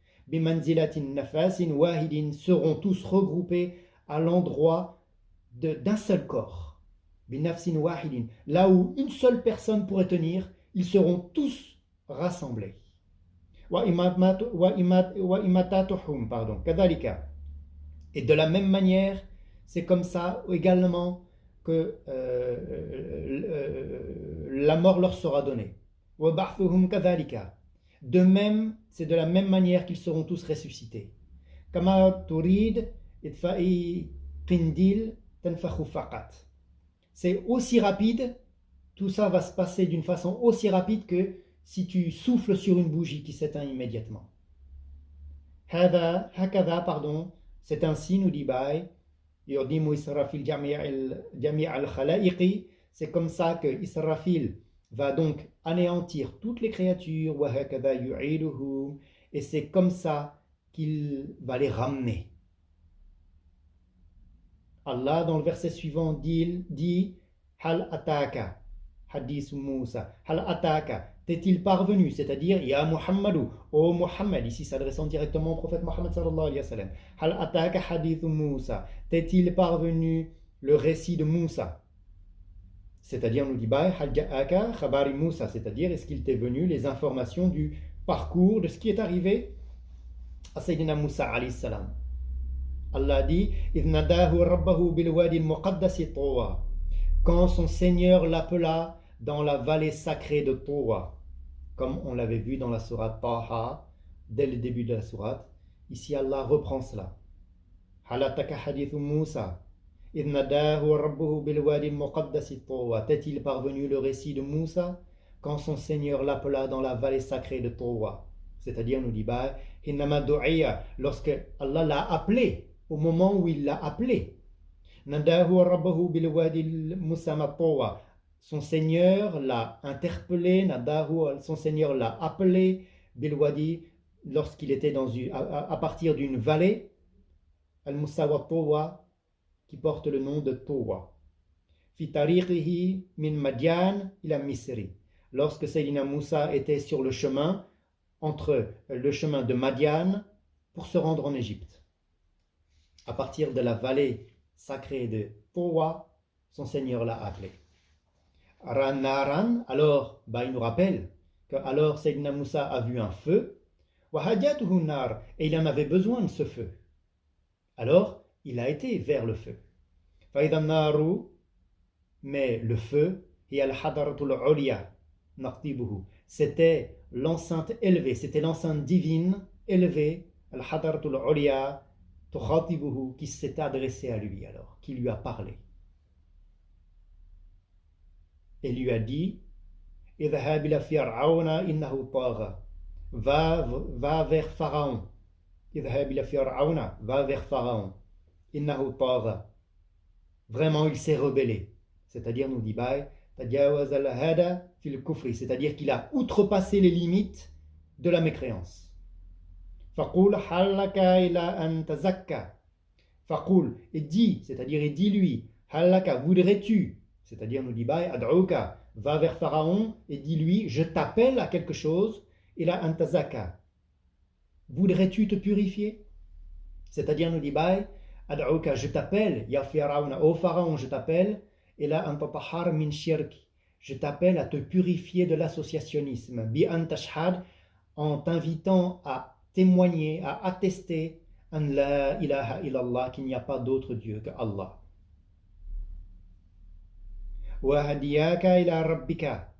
seront tous regroupés à l'endroit d'un seul corps. Là où une seule personne pourrait tenir, ils seront tous rassemblés. وإماتاتهم, pardon, كذلك. Et de la même manière, c'est comme ça également que la mort leur sera donnée. وبعثهم كذلك. De même, c'est de la même manière qu'ils seront tous ressuscités. كما تريد إطفاء قنديل تنفخ فقط. C'est aussi rapide, tout ça va se passer d'une façon aussi rapide que si tu souffles sur une bougie qui s'éteint immédiatement. هكذا, pardon, c'est ainsi, nous dit Baï, يعدم إسرافيل جميع الخلائق. C'est comme ça que Israfil va donc anéantir toutes les créatures, وهكذا يعيدهم, et c'est comme ça qu'il va les ramener. Allah, dans le verset suivant, dit Hal ataka, hadith Moussa. Hal ataka, t'est-il parvenu, c'est-à-dire Ya Muhammadou, ô Muhammad, ici s'adressant directement au prophète Muhammad sallallahu alayhi wa sallam. Hal ataka hadith Moussa, t'est-il parvenu le récit de Moussa? C'est-à-dire, nous dit Baï, Hal ja'aka khabari Moussa, c'est-à-dire, est-ce qu'il t'est venu les informations du parcours de ce qui est arrivé à Sayyidina Moussa alayhi salam? Allah dit إِذْ نَدَاهُ رَبَّهُ بِالْوَادِ الْمُقَدَّسِ طُوًى, quand son Seigneur l'appela dans la vallée sacrée de Towa, comme on l'avait vu dans la sourate Taha, dès le début de la sourate. Ici Allah reprend cela. هَلْ أَتَاكَ حَدِيثُ مُوسَى إِذْ نَدَاهُ رَبُّهُ بِالْوَادِ الْمُقَدَّسِ طُوًى. T'est-il parvenu le récit de Moussa quand son Seigneur l'appela dans la vallée sacrée de Towa? C'est-à-dire, nous dit Baï, Hinnama du'iya, lorsque Allah l'a appelé, au moment où il l'a appelé. Nadahu rabbahu bilwadi musama Towa. Son Seigneur l'a interpellé, Nadahu, son Seigneur l'a appelé, bilwadi, lorsqu'il était à partir d'une vallée, al-Musawa Towa, qui porte le nom de Towa. Fi tariqihi min Madian ila Misri. Lorsque Sayyidina Moussa était sur le chemin, entre le chemin de Madian pour se rendre en Égypte. À partir de la vallée sacrée de Towa, son Seigneur l'a appelé. Naran, alors, il nous rappelle que alors Sayyidina Moussa a vu un feu, wahajatuhu nar, et il en avait besoin de ce feu. Alors, il a été vers le feu. Fa'idan naru, mais le feu, et al-hadaratul uliya, naqtibuhu, c'était l'enceinte élevée, c'était l'enceinte divine élevée, al-hadaratul uliya, tukhatibuhu, qui s'est adressée à lui alors, qui lui a parlé. Et lui a dit, idhhab ila fir'auna innahu tagha, va vers Pharaon. Idhhab ila fir'auna, va vers Pharaon. Innahu tagha. Vraiment, il s'est rebellé. C'est-à-dire, nous dit Baï, c'est-à-dire qu'il a outrepassé les limites de la mécréance. Faqul halaka ila an tazakka. Faqul, et dit, c'est-à-dire et dis-lui, halaka, voudrais-tu, c'est-à-dire nous dit Baï, ad'uka, va vers Pharaon et dis-lui, je t'appelle à quelque chose, ila an tazakka. Voudrais-tu te purifier? C'est-à-dire nous dit Baï, ad'uka, je t'appelle, ya Pharaon, ô Pharaon, je t'appelle, et là, min shirk, je t'appelle à te purifier de l'associationnisme, bi an tashhad, en t'invitant à témoigner, à attester an la ilaha illallah, qu'il n'y a pas d'autre Dieu que Allah. Wa hadiyaka ila rabbika,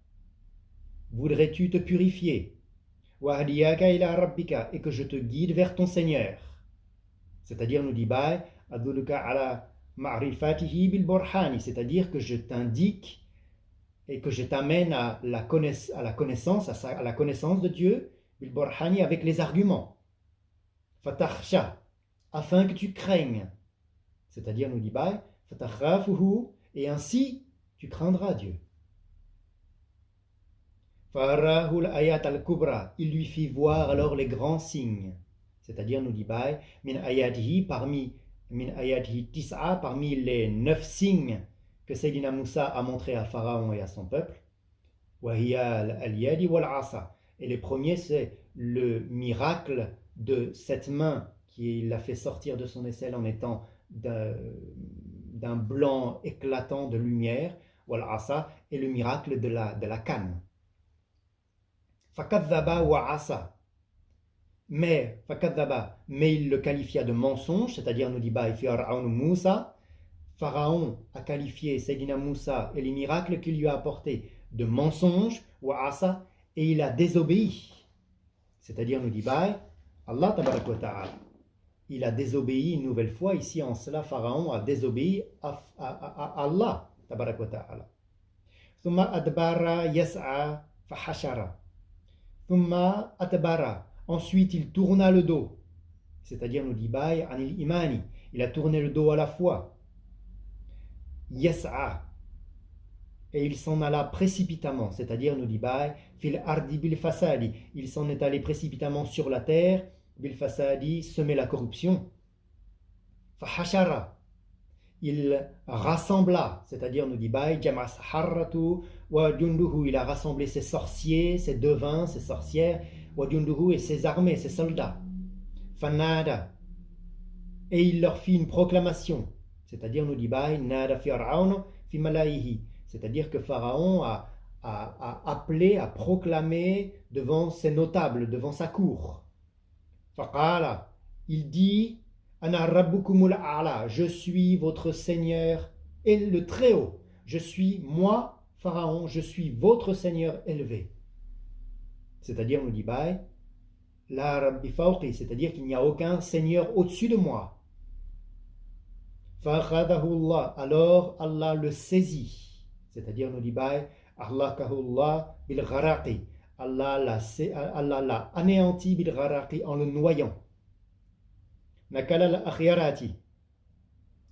voudrais-tu te purifier? Wa hadiyaka ila rabbika, et que je te guide vers ton Seigneur. C'est-à-dire, nous dit Baï, aduluka ala ma'rifatihi bil burhani, c'est-à-dire que je t'indique et que je t'amène à la connaissance de Dieu, bil burhani, avec les arguments. Fatakhsha, afin que tu craignes. C'est-à-dire, nous dit Baï, fatakhafuhu, et ainsi tu craindras Dieu. Farahul ayat al-kubra, il lui fit voir alors les grands signes. C'est-à-dire, nous dit Baï, min ayatihi, parmi les 9 signes que Sayyidina Moussa a montré à Pharaon et à son peuple. Et les premiers, c'est le miracle de cette main qui l'a fait sortir de son aisselle en étant d'un blanc éclatant de lumière, et le miracle de la canne. Fakadhaba wa asa. mais il le qualifia de mensonge, c'est-à-dire nous dit Moussa. Pharaon a qualifié Sayyidina Moussa et les miracles qu'il lui a apportés de mensonge, et il a désobéi. C'est-à-dire nous dit Allah tabarak wa ta'ala. Il a désobéi une nouvelle fois. Ici en cela, Pharaon a désobéi à Allah tabarak wa ta'ala. Thumma adbara yas'a fahashara. Thumma adbara. Ensuite, il tourna le dos. C'est-à-dire nous dit anil imani. Il a tourné le dos à la foi. Yas'a, et il s'en alla précipitamment, c'est-à-dire nous dit fil ardi bil fasadi, il s'en est allé précipitamment sur la terre, bil fasadi, semer la corruption. Fahashara, il rassembla, c'est-à-dire nous dit jamas harratu wa junduhu, il a rassemblé ses sorciers, ses devins, ses sorcières, wa junduhu, et ses armées, ses soldats. Fanada, et il leur fit une proclamation. C'est-à-dire, nous dit Nada Fir'aun fi mala'ihi. C'est-à-dire que Pharaon a appelé, a proclamé devant ses notables, devant sa cour. Faqala, il dit Ana rabbukumul a'la, je suis votre Seigneur et le Très-Haut. Je suis, moi, Pharaon, je suis votre Seigneur élevé. C'est-à-dire, nous dit La rabbi fawqi, c'est-à-dire qu'il n'y a aucun Seigneur au-dessus de moi. Alors Allah le saisit, c'est-à-dire nous dit Allah bil gharaqi, Allah l'a anéanti bil gharaqi, en le noyant. Nakala al akhirati,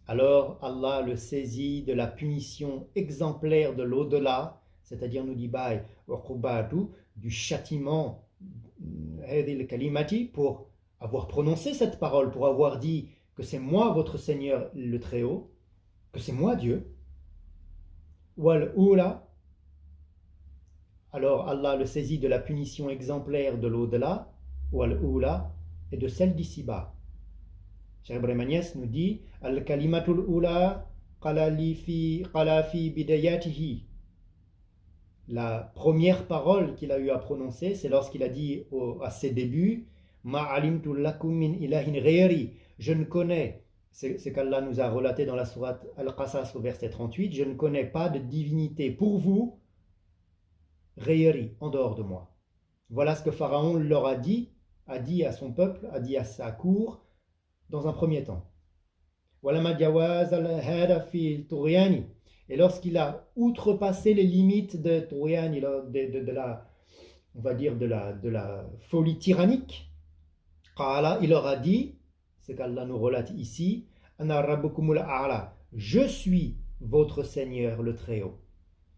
alors Allah le saisit de la punition exemplaire de l'au-delà, c'est-à-dire nous dit du châtiment hadil kalimati, pour avoir prononcé cette parole, pour avoir dit que c'est moi votre Seigneur le Très-Haut, que c'est moi Dieu. Wal ula, alors Allah le saisit de la punition exemplaire de l'au-delà, wal ula, et de celle d'ici-bas. Cheikh Ibrahim Agnès nous dit al kalimatul ula qala fi bidayatihi. La première parole qu'il a eu à prononcer, c'est lorsqu'il a dit à ses débuts ma alimtu lakum min ilahin ghayri. Je ne connais, c'est ce qu'Allah nous a relaté dans la sourate Al-Qasas au verset 38, je ne connais pas de divinité pour vous, ghayri, en dehors de moi. Voilà ce que Pharaon leur a dit à son peuple, a dit à sa cour, dans un premier temps. Et lorsqu'il a outrepassé les limites de Turyani, on va dire de la folie tyrannique, il leur a dit, c'est qu'Allah nous relate ici, Ana rabbukumul a'la, je suis votre Seigneur le Très-Haut.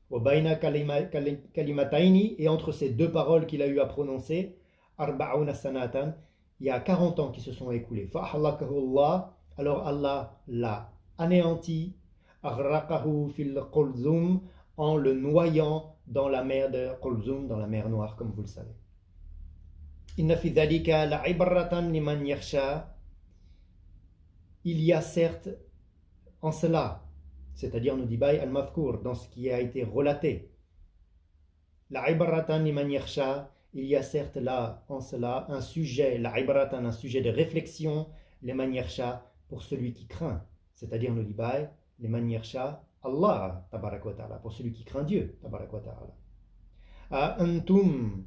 Wa bayna kalimataini, et entre ces deux paroles qu'il a eu à prononcer, arba'una sanatan, il y a 40 ans qui se sont écoulés. Fa'ahlakahullah, alors Allah l'a anéanti, aghraqahu fil qulzum, en le noyant dans la mer de Qulzum, dans la mer Noire, comme vous le savez. Inna fi dhalika la'ibratan liman yakhsha. Il y a certes en cela, c'est-à-dire nous dit al-mafkour, dans ce qui a été relaté, la'ibratan liman yakhsha, il y a certes là en cela un sujet, la'ibratan, un sujet de réflexion, liman yakhsha, pour celui qui craint, c'est-à-dire nous dit liman yakhsha Allah tabarak wa ta'ala, pour celui qui craint Dieu tabarak wa ta'ala. A antum,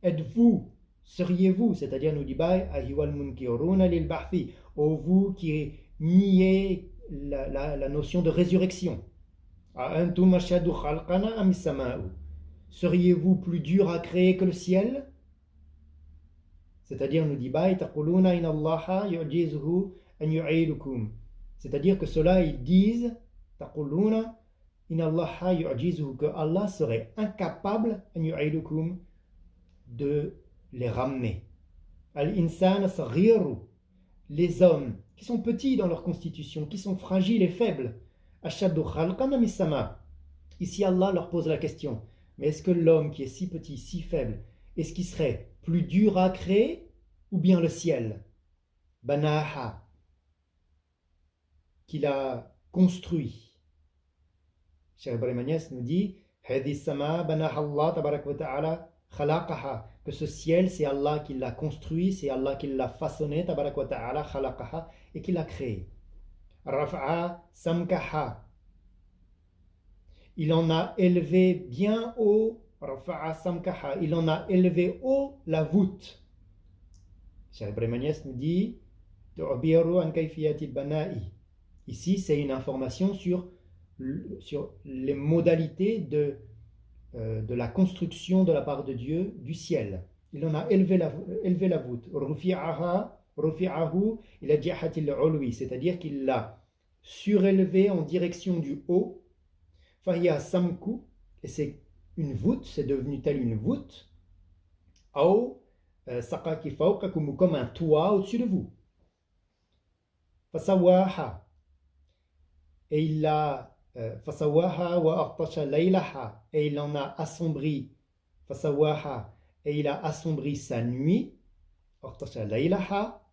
êtes-vous, seriez-vous, c'est-à-dire nous dit ahiwal munkiruna lil bahthi, ô vous qui niez la notion de résurrection. A antum ashadu khalqana am sama'u, seriez-vous plus dur à créer que le ciel? C'est-à-dire nous dit taquluna in allaha yu'jizuhu an yu'idukum, c'est-à-dire que ceux-là ils disent taquluna in allaha yu'jizuhu, que Allah serait incapable an yu'idukum de les ramener. Al-insan saghiru, les hommes qui sont petits dans leur constitution, qui sont fragiles et faibles. Ashaddu khalqan am as-sama. Ici Allah leur pose la question, mais est-ce que l'homme qui est si petit, si faible, est-ce qu'il serait plus dur à créer ou bien le ciel? Banaha, qu'il a construit. Cheikh Ibrahim Agnès nous dit Hadis sama banaha Allah tabarak wa ta'ala khalaqaha, que ce ciel, c'est Allah qui l'a construit, c'est Allah qui l'a façonné, tabarak wa ta'ala, khalaqaha, et qui l'a créé. Raf'a samkaha. Il en a élevé bien haut, Rafa'a samkaha. Il en a élevé haut la voûte. Cheikh Ibrahim Agnès nous dit Tu'biru an kayfiyati bana'i. Ici, c'est une information sur les modalités de la construction de la part de Dieu du ciel. Il en a élevé la voûte. Rufi'ahu ila jihatil ulwi, c'est-à-dire qu'il l'a surélevé en direction du haut. Fahiya samku, et c'est une voûte, c'est devenu telle une voûte. Ou saqaki fawqakum, comme un toit au-dessus de vous. Fasawaha, et il l'a fasawaha wa artasha laylaha, et il en a assombri. Fasawaha, et il a assombri sa nuit. Artasha laylaha,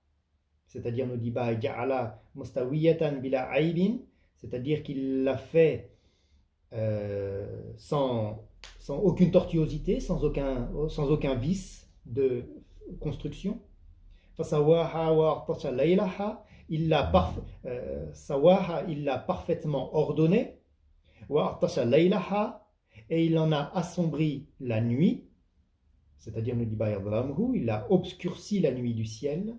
c'est-à-dire nous dit ja'ala mustawiyatan bila aibin, c'est-à-dire qu'il l'a fait sans aucune tortuosité, sans aucun vice de construction. Fasawaha wa artasha laylaha, il l'a parfaitement ordonné. Wa artasha laylaha, et il en a assombri la nuit, c'est-à-dire nous dit il a obscurci la nuit du ciel.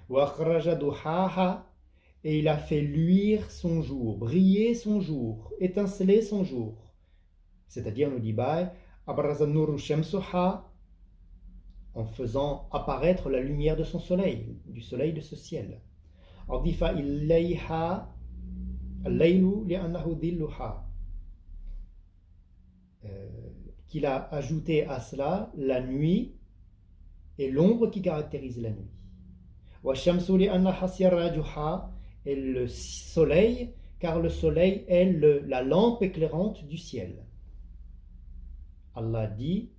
Wa akhraja duhaha, et il a fait luire son jour, briller son jour, étinceler son jour. C'est-à-dire, nous dit Abrazanuru Shamsuha, en faisant apparaître la lumière de son soleil, du soleil de ce ciel. Adifa ilayha al-laylu li'annahu dhilluha, qu'il a ajouté à cela la nuit et l'ombre qui caractérise la nuit. Wa shamsu li'annaha sirajuha, et le soleil, car le soleil est la lampe éclairante du ciel. Allah dit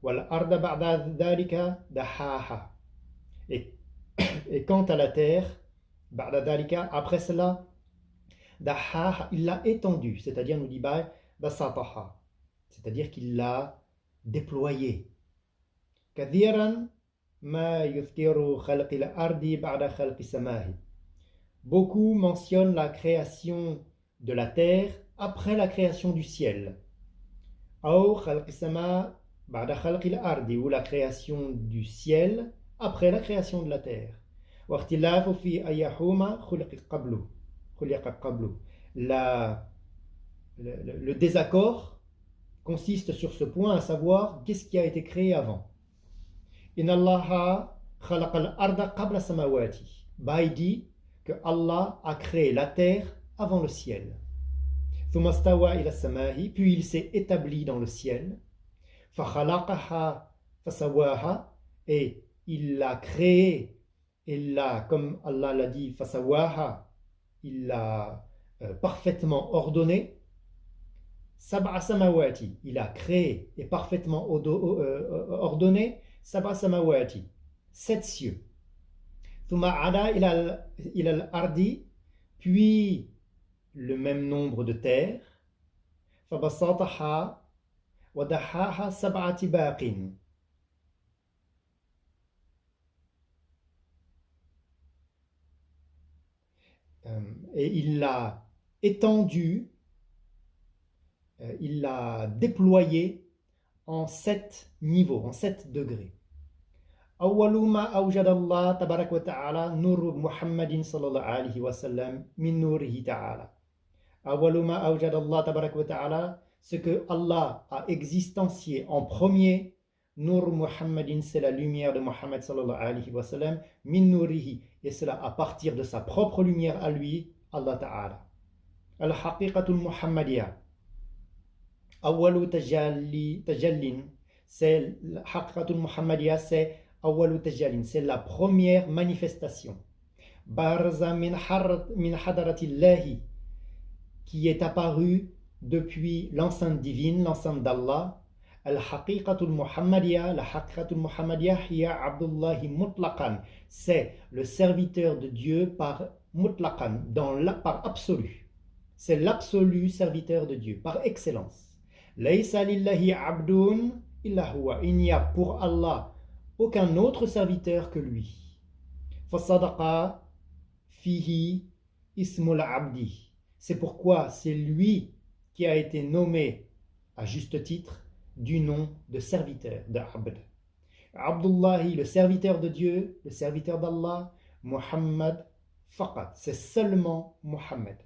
Wal arda ba'da dhalika dahaha, et quant à la terre, ba'da dhalika, après cela, dahaha, il l'a étendue, c'est-à-dire nous dit basataha, c'est-à-dire qu'il l'a déployée. Kathiran ma yuftiru khalqil ardi ba'da khalqis samahi. Beaucoup mentionnent la création de la terre après la création du ciel. Ou la création du ciel après la création de la terre. Le désaccord consiste sur ce point, à savoir qu'est-ce qui a été créé avant. Inna Allaha khalaqal arda qabla samawati. Dit que Allah a créé la terre avant le ciel. Puis il s'est établi dans le ciel. Et il l'a créé, et l'a, comme Allah l'a dit, il l'a parfaitement ordonné. Sab'a samawati, il a créé et parfaitement ordonné sab'a samawati, 7 cieux. Puis le même nombre de terres. Et il l'a étendu, il l'a déployé en 7 niveaux, en 7 degrés. أول ما أوجد الله تبارك وتعالى نور محمد صلى الله عليه وسلم من نوره تعالى. أول ما أوجد الله تبارك وتعالى, ce que Allah a existencié en premier, Nur Muhammadin, c'est la lumière de Muhammad sallallahu alayhi wa sallam, min nurihi, et cela à partir de sa propre lumière à lui, Allah Ta'ala. Al-Haqiqatul Muhammadiyya. Awalu tajallin, c'est Haqiqatul Muhammadiyya, c'est Awalu tajallin, c'est la première manifestation. Barza min hadaratillahi, qui est apparu depuis l'enceinte divine, l'enceinte d'Allah. Al-Haqiqatul Muhammadiyya, la Haqiqatul Muhammadiyya, hiya Abdullahi mutlaqan, c'est le serviteur de Dieu par mutlaqan, par absolu. C'est l'absolu serviteur de Dieu, par excellence. Laysa lillahi abdun illa huwa, il n'y a pour Allah aucun autre serviteur que lui. Fasadaqa fihi ismul abdi. C'est pourquoi c'est lui qui a été nommé à juste titre du nom de serviteur, de abd. Abdullahi, le serviteur de Dieu, le serviteur d'Allah, Muhammad faqat, c'est seulement Muhammad.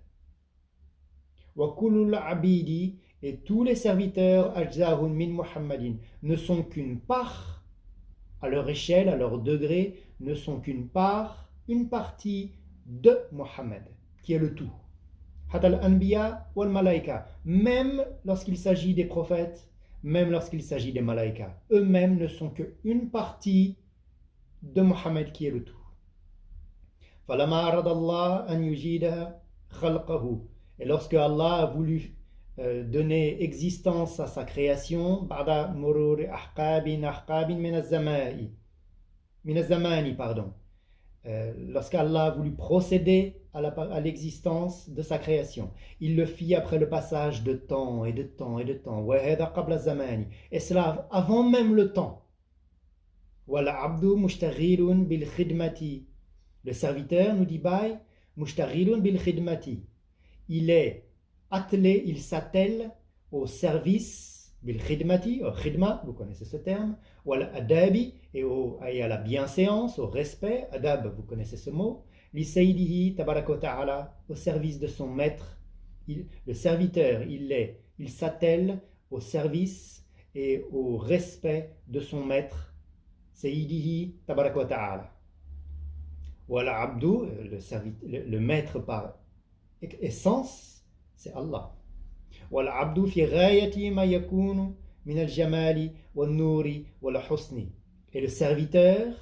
Wa kullul abidi, et tous les serviteurs ajzahun min Muhammadin ne sont qu'une part, à leur échelle, à leur degré, ne sont qu'une part, une partie de Muhammad, qui est le tout. Hatal anbiya wal malaika, même lorsqu'il s'agit des prophètes, même lorsqu'il s'agit des malaïkas, eux-mêmes ne sont qu'une partie de Muhammad qui est le tout. فَلَمَا أَرَادَ اللَّهُ أَنْ يُجِيدَ خَلْقَهُ, et lorsque Allah a voulu donner existence à sa création, بعد مرور أحقاب من الزمان, lorsqu'Allah a voulu procéder à l'existence de sa création, il le fit après le passage de temps et de temps et de temps. Et cela avant même le temps. Le serviteur, nous dit Baï, il est attelé, il s'attelle au service, bil khidmati, au khidma, vous connaissez ce terme, ou al adabi, et à la bienséance, au respect, adab, vous connaissez ce mot, li sayyidihi tabaraka ta'ala, au service de son maître. Le serviteur, il s'attelle au service et au respect de son maître, sayyidihi tabaraka ta'ala. Ou al abdu, le maître par essence, c'est Allah. والعبد في غاية ما يكون من الجمال والنور والحسن. Et le serviteur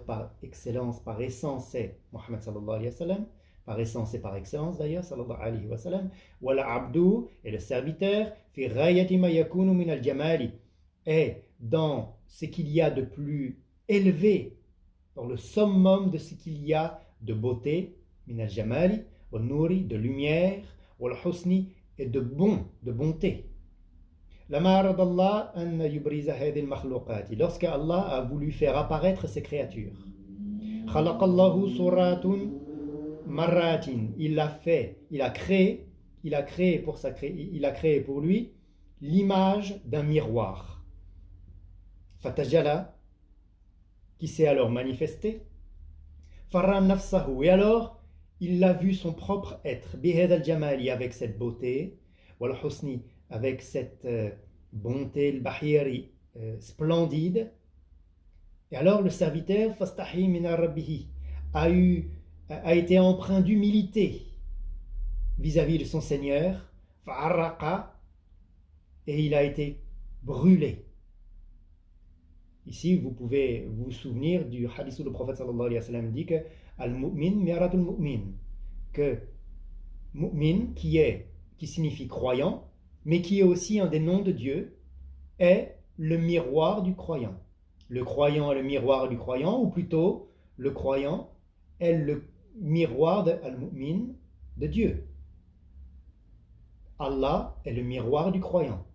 par excellence, par essence, c'est Muhammad sallallahu alayhi wa sallam, par essence et par excellence d'ailleurs, sallallahu alayhi wa sallam. والعبد, et le serviteur, في غاية ما يكون من الجمال, est dans ce qu'il y a de plus élevé, dans le summum de ce qu'il y a de beauté, من الجمال والنور, de lumière, والحسن, et de bonté. Lorsque Allah a voulu faire apparaître ces créatures, il a créé pour lui l'image d'un miroir. Fatajala, qui s'est alors manifesté. Et alors il a vu son propre être, bihad al-jamali, avec cette beauté, wal husni, avec cette bonté, al-bahiri, splendide. Et alors le serviteur, fastahi min rabbihi, a été empreint d'humilité vis-à-vis de son Seigneur, fa'arraqa, et il a été brûlé. Ici, vous pouvez vous souvenir du hadith où le prophète sallallahu alayhi wa sallam dit que Al-Mu'min, Miratul Mu'min, que Mu'min, qui signifie croyant, mais qui est aussi un des noms de Dieu, est le miroir du croyant. Le croyant est le miroir du croyant, ou plutôt, le croyant est le miroir de Al-Mu'min, de Dieu. Allah est le miroir du croyant.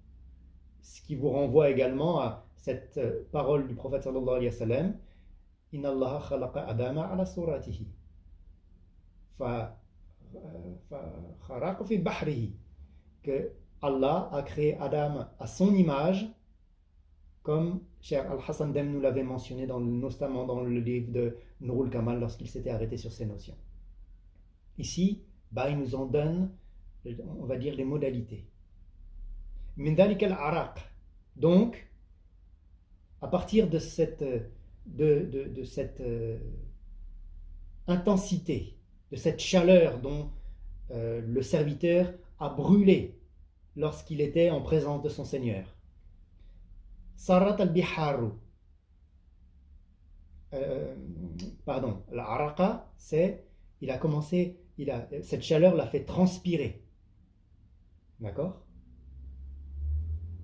Ce qui vous renvoie également à cette parole du prophète sallallahu alayhi wa sallam, Inna Allah khalaqa Adama ala suratihi fa kharaqa fi bahrihi, que Allah a créé Adam à son image, comme Cheikh Al-Hassan Dem nous l'avait mentionné notamment dans le livre de Nurul Kamal lorsqu'il s'était arrêté sur ces notions. Ici, il nous en donne, on va dire, les modalités. Min dhalik al-araq, donc à partir de cette intensité, de cette chaleur dont le serviteur a brûlé lorsqu'il était en présence de son Seigneur. Sarat al-biharu, l'araqa, c'est, cette chaleur l'a fait transpirer. D'accord?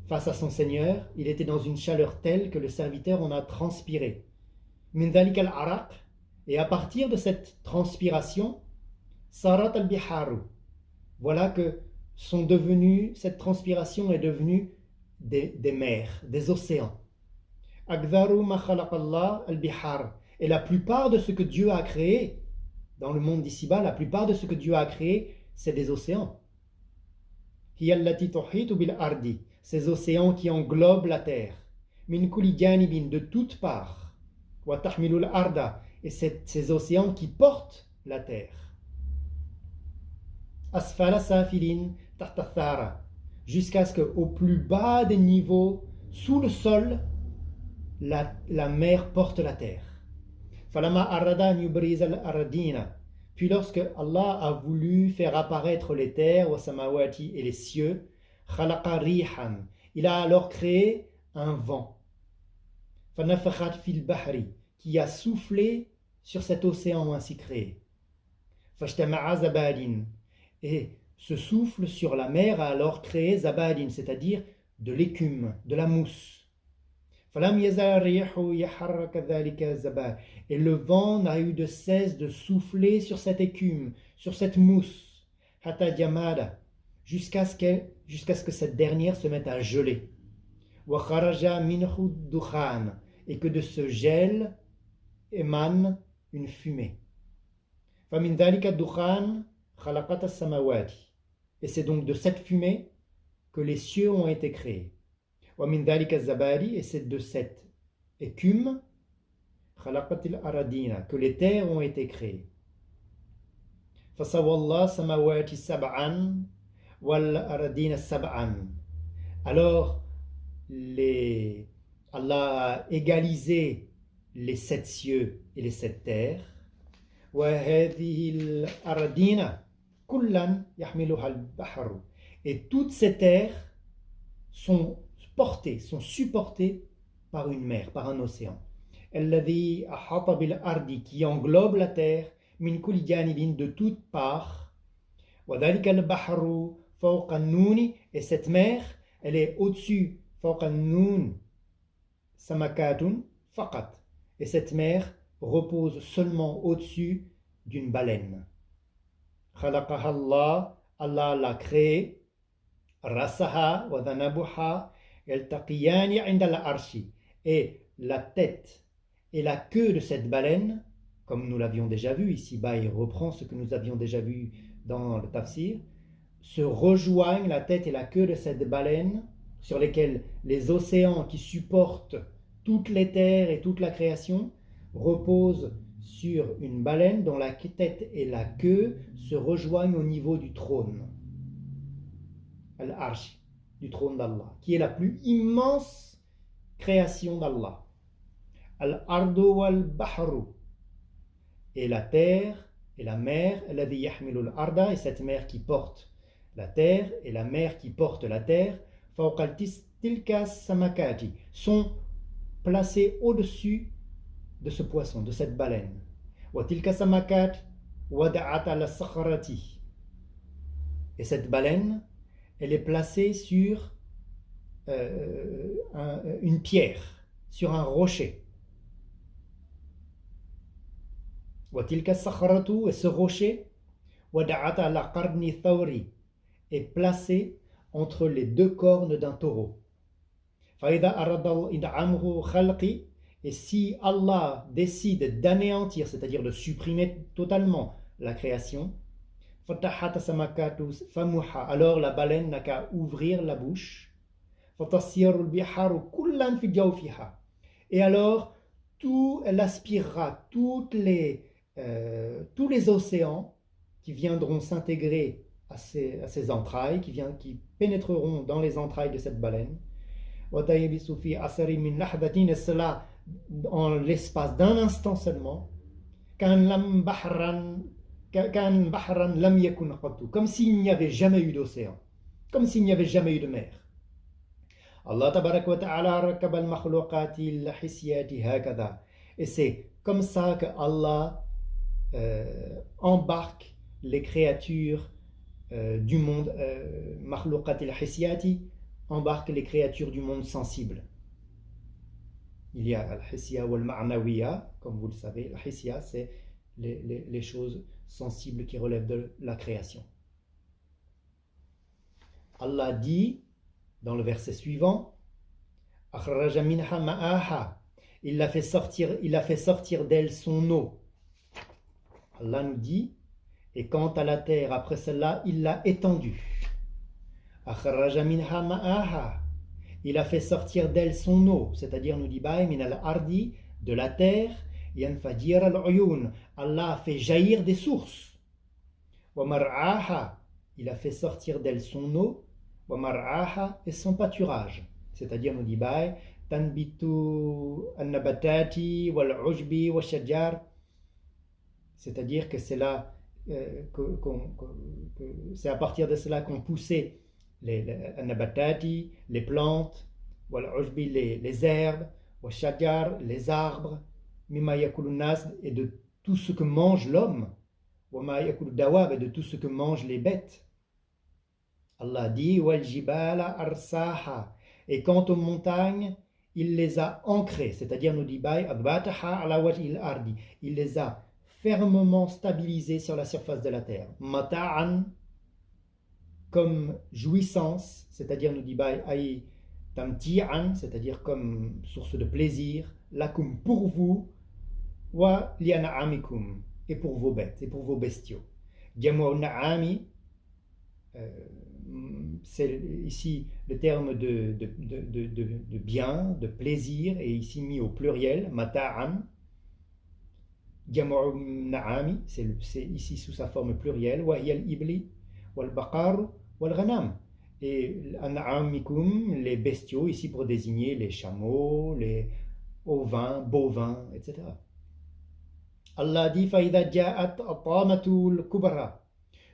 Face à son Seigneur, il était dans une chaleur telle que le serviteur en a transpiré. Min dhalik al-araq, et à partir de cette transpiration, sarat al-biharu, voilà que cette transpiration est devenue des mers, des océans. Akdharu ma khalaqallah al-bihar. Et la plupart de ce que Dieu a créé, dans le monde d'ici-bas, la plupart de ce que Dieu a créé, c'est des océans. Hiya allati tuhitu bil ardi. Ces océans qui englobent la terre. Min kulli janibin, de toutes parts. Wa tahmilul arda. Et ces océans qui portent la terre. Asfala safilin tahta thara. Jusqu'à ce qu'au plus bas des niveaux, sous le sol, la mer porte la terre. Falama arada yubriz al-ardina. Puis lorsque Allah a voulu faire apparaître les terres, wa samawati, et les cieux, khalaqa rihan. Il a alors créé un vent. Fanafakhat fil bahri, qui a soufflé sur cet océan ainsi créé. Fashtama'a zabadin. Et ce souffle sur la mer a alors créé zabadin, c'est-à-dire de l'écume, de la mousse. Et le vent n'a eu de cesse de souffler sur cette écume, sur cette mousse, jusqu'à ce que cette dernière se mette à geler. Et que de ce gel émane une fumée. Et c'est donc de cette fumée que les cieux ont été créés. Et c'est de cette écume que les terres ont été créées. Alors Allah a égalisé les 7 cieux et les 7 terres. Et toutes ces terres sont supportées par une mer, par un océan. Qui englobe la terre, de toutes parts. Et cette mer, elle est au-dessus. Et cette mer repose seulement au-dessus d'une baleine. Allah l'a créée. Rasaha wa dhanabuha yaltaqiyani 'inda al-arshi. Et la tête et la queue de cette baleine, comme nous l'avions déjà vu ici-bas, il reprend ce que nous avions déjà vu dans le tafsir, se rejoignent, la tête et la queue de cette baleine, sur lesquelles les océans qui supportent toutes les terres et toute la création reposent sur une baleine dont la tête et la queue se rejoignent au niveau du trône. Al-Arsh, du trône d'Allah, qui est la plus immense création d'Allah. Al-Ardu wal-Bahru, et la terre et la mer, alladhi yahmilu al-arda, et cette mer qui porte la terre et la mer qui porte la terre, fawqa tilka samakati, sont placés au-dessus de ce poisson, de cette baleine. Wa tilka samakat wada'at al-sakhrati, et cette baleine, elle est placée sur une pierre, sur un rocher. Watilka sakhratu, et ce rocher, wada'ata la qarni thawri, est placé entre les deux cornes d'un taureau. Faïda aradal id'amhu khalqi, et si Allah décide d'anéantir, c'est-à-dire de supprimer totalement la création, alors la baleine n'a qu'à ouvrir la bouche. Et alors elle aspirera tous les océans qui viendront s'intégrer à ses entrailles, qui pénétreront dans les entrailles de cette baleine. Et cela en l'espace d'un instant seulement. Comme s'il n'y avait jamais eu d'océan, comme s'il n'y avait jamais eu de mer. Allah tabarak wa ta'ala rakab al-makhluqati al-hisiyati hakadha. Et c'est comme ça que Allah embarque les créatures du monde, makhluqati al-hisiyati, embarque les créatures du monde sensible. Il y a al-hisya ou al-ma'nawiya, comme vous le savez. Al-hisya, c'est les choses sensibles qui relèvent de la création. Allah dit dans le verset suivant, Akhraja minha ma'aha. Il a fait sortir d'elle son eau. Allah nous dit, et quant à la terre, après cela, il l'a étendue. Akhraja minha ma'aha. Il a fait sortir d'elle son eau, c'est-à-dire nous dit min al-ardi, de la terre, yanfajir al-uyun. Allah a fait jaillir des sources. Wa mar'aha. Il a fait sortir d'elle son eau, wa mar'aha, et son pâturage. C'est-à-dire nous dit tanbitu an-nabatati wal-ujbi wash-shajar. C'est-à-dire que c'est là c'est à partir de cela qu'ont poussé les nabatati, les plantes, les herbes, shajar, les arbres, mimma yakulu nas, et de tout ce que mange l'homme, wama yakulu dawab, et de tout ce que mangent les bêtes. Allah dit wal jibala arsaha, et quant aux montagnes, il les a ancrées, c'est-à-dire nous dit abataha ala wajhil ardi, il les a fermement stabilisé sur la surface de la terre. Mata'an, comme jouissance, c'est-à-dire nous dit ay tamti'an, c'est-à-dire comme source de plaisir, lakum pour vous, wa liana'amikum, et pour vos bêtes, et pour vos bestiaux. Jamu na'ami, c'est ici le terme de bien, de plaisir, et ici mis au pluriel, mata'an. Jamu na'ami, c'est ici sous sa forme plurielle, wa hiyal ibli, wal baqar, wal ghanam. Et an'amikum, les bestiaux, ici pour désigner les chameaux, les ovins, bovins, etc. Allah dit fa'idha ja'at atamatul kubra.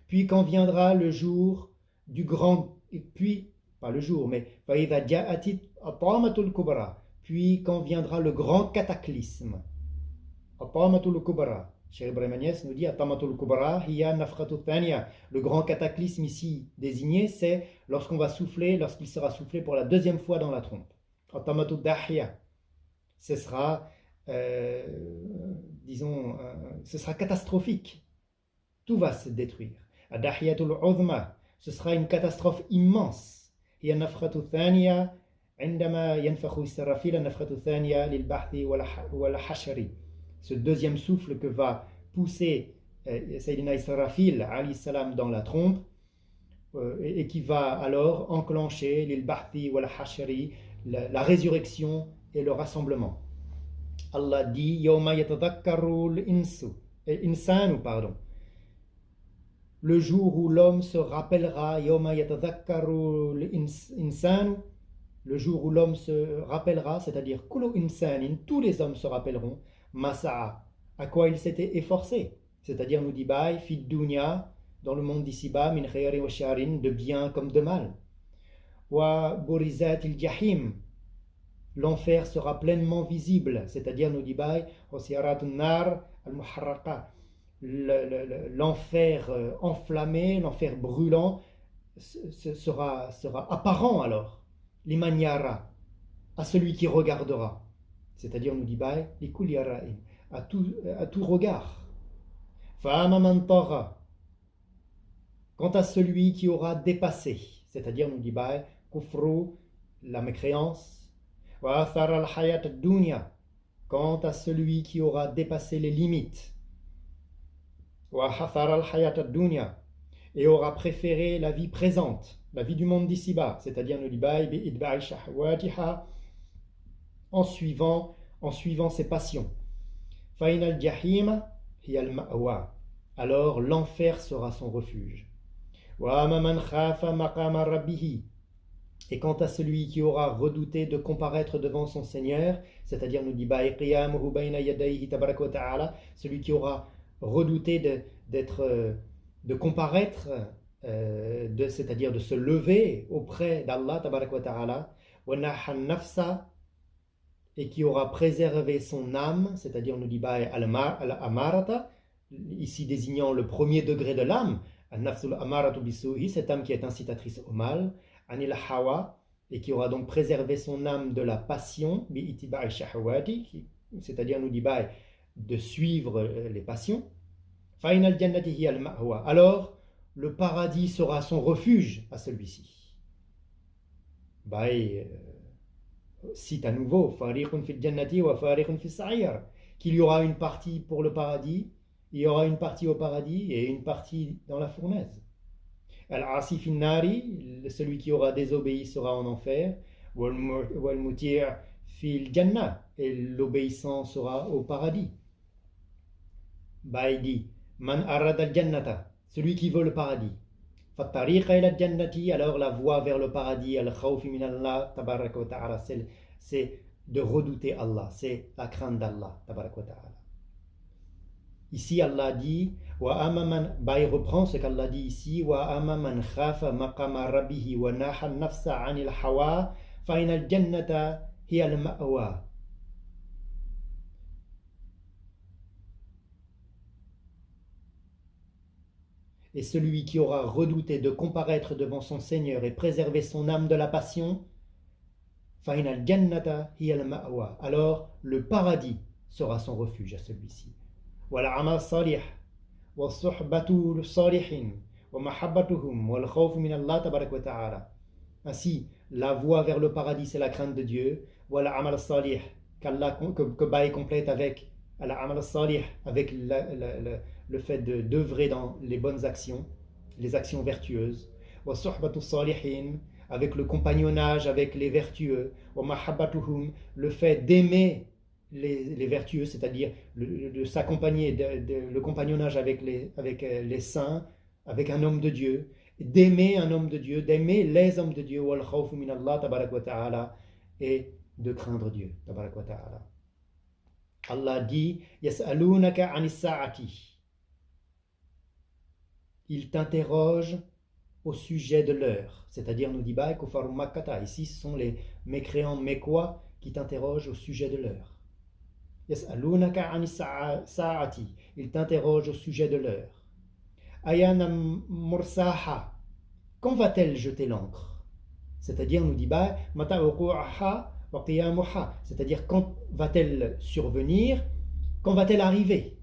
Puis quand viendra le jour du grand, puis pas le jour, mais fa'idha ja'at atamatul kubra. Puis quand viendra le grand cataclysme. Atamatul kubra. Cheikh Ibrahim Agnès nous dit Atamatul kubra hiya nafkhatu thaniya. Le grand cataclysme ici désigné, c'est lorsqu'on va souffler, lorsqu'il sera soufflé pour la deuxième fois dans la trompe. Atamatul dahiya. Ce sera ce sera catastrophique. Tout va se détruire. Adahiyatul uzma, ce sera une catastrophe immense. Hiya nafkhatu thaniya عندما ينفخ إسرافيل النفخة الثانية للبعث والحشر. Ce deuxième souffle que va pousser Sayyidina Israfil alayhi salam dans la trompe et qui va alors enclencher l'il-bahthi wal-hashri, la résurrection et le rassemblement. Allah dit yawma yatadhakkaru l'insanu, pardon. Le jour où l'homme se rappellera, yawma yatadhakkaru l'insanu, le jour où l'homme se rappellera, c'est-à-dire kullu insanin, tous les hommes se rappelleront Masa'a, à quoi il s'était efforcé, c'est-à-dire nous dit fid dunya, dans le monde d'ici-bas, min khayri wa sharin, de bien comme de mal. Wa burizat il jahim, l'enfer sera pleinement visible, c'est-à-dire nous dit osiyaratun nar al muharraqa, l'enfer enflammé, l'enfer brûlant sera apparent alors, liman yara, à celui qui regardera. C'est-à-dire, nous dit à tout regard. Quant à celui qui aura dépassé, c'est-à-dire, nous dit kufru, la mécréance. Quant à celui qui aura dépassé les limites. Et aura préféré la vie présente, la vie du monde d'ici-bas, c'est-à-dire, nous dit en suivant ses passions. Final jahim hiyal ma'wa. Alors l'enfer sera son refuge. Wa man khafa maqama rabbih. Et quant à celui qui aura redouté de comparaître devant son Seigneur, c'est-à-dire nous dit qiyamuhu bayna yadayhi tabaraka wa ta'ala, celui qui aura redouté de comparaître, c'est-à-dire de se lever auprès d'Allah tabaraka wa ta'ala, wa nahan nafsa, et qui aura préservé son âme, c'est-à-dire on nous dit al-amarata, ici désignant le premier degré de l'âme, al-nafsul amaratu bisuhi, cette âme qui est incitatrice au mal, anil hawa, et qui aura donc préservé son âme de la passion, bi itiba'i shahawati, c'est-à-dire nous dit de suivre les passions. Final jannati hiya al-ma'wa. Alors le paradis sera son refuge à celui-ci. cite à nouveau fariqun fil jannati wa fariqun fis sa'ir, qu'il y aura une partie pour le paradis, il y aura une partie au paradis et une partie dans la fournaise. Al-asi fin nari, celui qui aura désobéi sera en enfer, wal muti' fil jannah, et l'obéissant sera au paradis. Bah il dit man arada al jannata, celui qui veut le paradis. Fattariqa ila jannati, alors la voie vers le paradis, al khawfi min Allah tabarak wa ta'ala, c'est de redouter Allah, c'est la crainte d'Allah tabarak wa ta'ala. Ici Allah dit wa amaman, bah il reprend ce qu'Allah dit ici, wa amaman khafa maqama rabbihi wa naha nafsa anil hawa fa inal jannata hiya al ma'wa. Et celui qui aura redouté de comparaître devant son Seigneur et préserver son âme de la passion, Fainal jannata hiya al-ma'wa, alors le paradis sera son refuge à celui-ci. Wal amal salih, wa suhbatu salihin, wa mahabbatuhum, wal khawf min Allah tabarak wa ta'ala. Ainsi, la voie vers le paradis, c'est la crainte de Dieu. Wal amal salih, que Baï complète avec al amal salih, avec le fait d'œuvrer dans les bonnes actions, les actions vertueuses. Wa suhbatu salihin, avec le compagnonnage avec les vertueux. Wa mahabbatuhum, le fait d'aimer les vertueux, c'est-à-dire de s'accompagner, le compagnonnage avec les saints, avec un homme de Dieu, d'aimer un homme de Dieu, d'aimer les hommes de Dieu, wal khawfu min Allah tabarak wa ta'ala, et de craindre Dieu tabarak wa ta'ala. Allah dit yas'alunaka anis sa'ati, il t'interroge au sujet de l'heure, c'est-à-dire nous dit Baï Kufaru Makkata, ici ce sont les mécréants mécois qui t'interrogent au sujet de l'heure. Yas'alunaka anis sa'ati, il t'interroge au sujet de l'heure. Ayana mursaha, quand va-t-elle jeter l'encre? C'est-à-dire nous dit Baï Mata uqu'aha wa qiyamuha, c'est-à-dire quand va-t-elle survenir, quand va-t-elle arriver?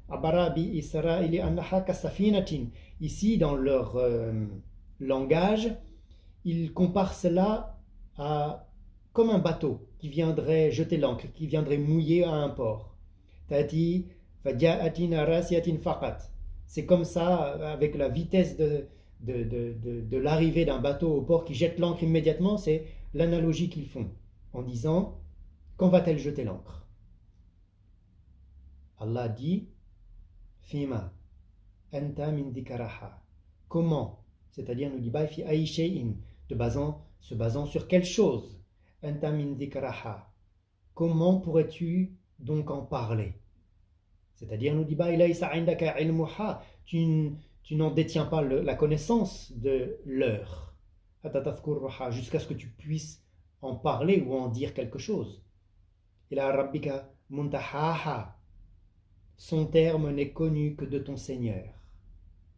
Abarabi Israëli annaha kasafinatin, ici dans leur langage, ils comparent cela à comme un bateau qui viendrait jeter l'ancre, qui viendrait mouiller à un port. Tati faja'atin rasiyatin faqat, c'est comme ça avec la vitesse de l'arrivée d'un bateau au port qui jette l'ancre immédiatement, c'est l'analogie qu'ils font en disant quand va-t-elle jeter l'ancre? Allah dit Fima anta min dikaraha, comment, c'est-à-dire nous dit fi ay shay'in, se basant sur quelle chose? Anta min dikaraha, comment pourrais-tu donc en parler? C'est-à-dire nous dit laysa indaka ilmuha, tu n'en détiens pas la connaissance de l'heure, jusqu'à ce que tu puisses en parler ou en dire quelque chose. Ila rabbika muntahaha, son terme n'est connu que de ton Seigneur.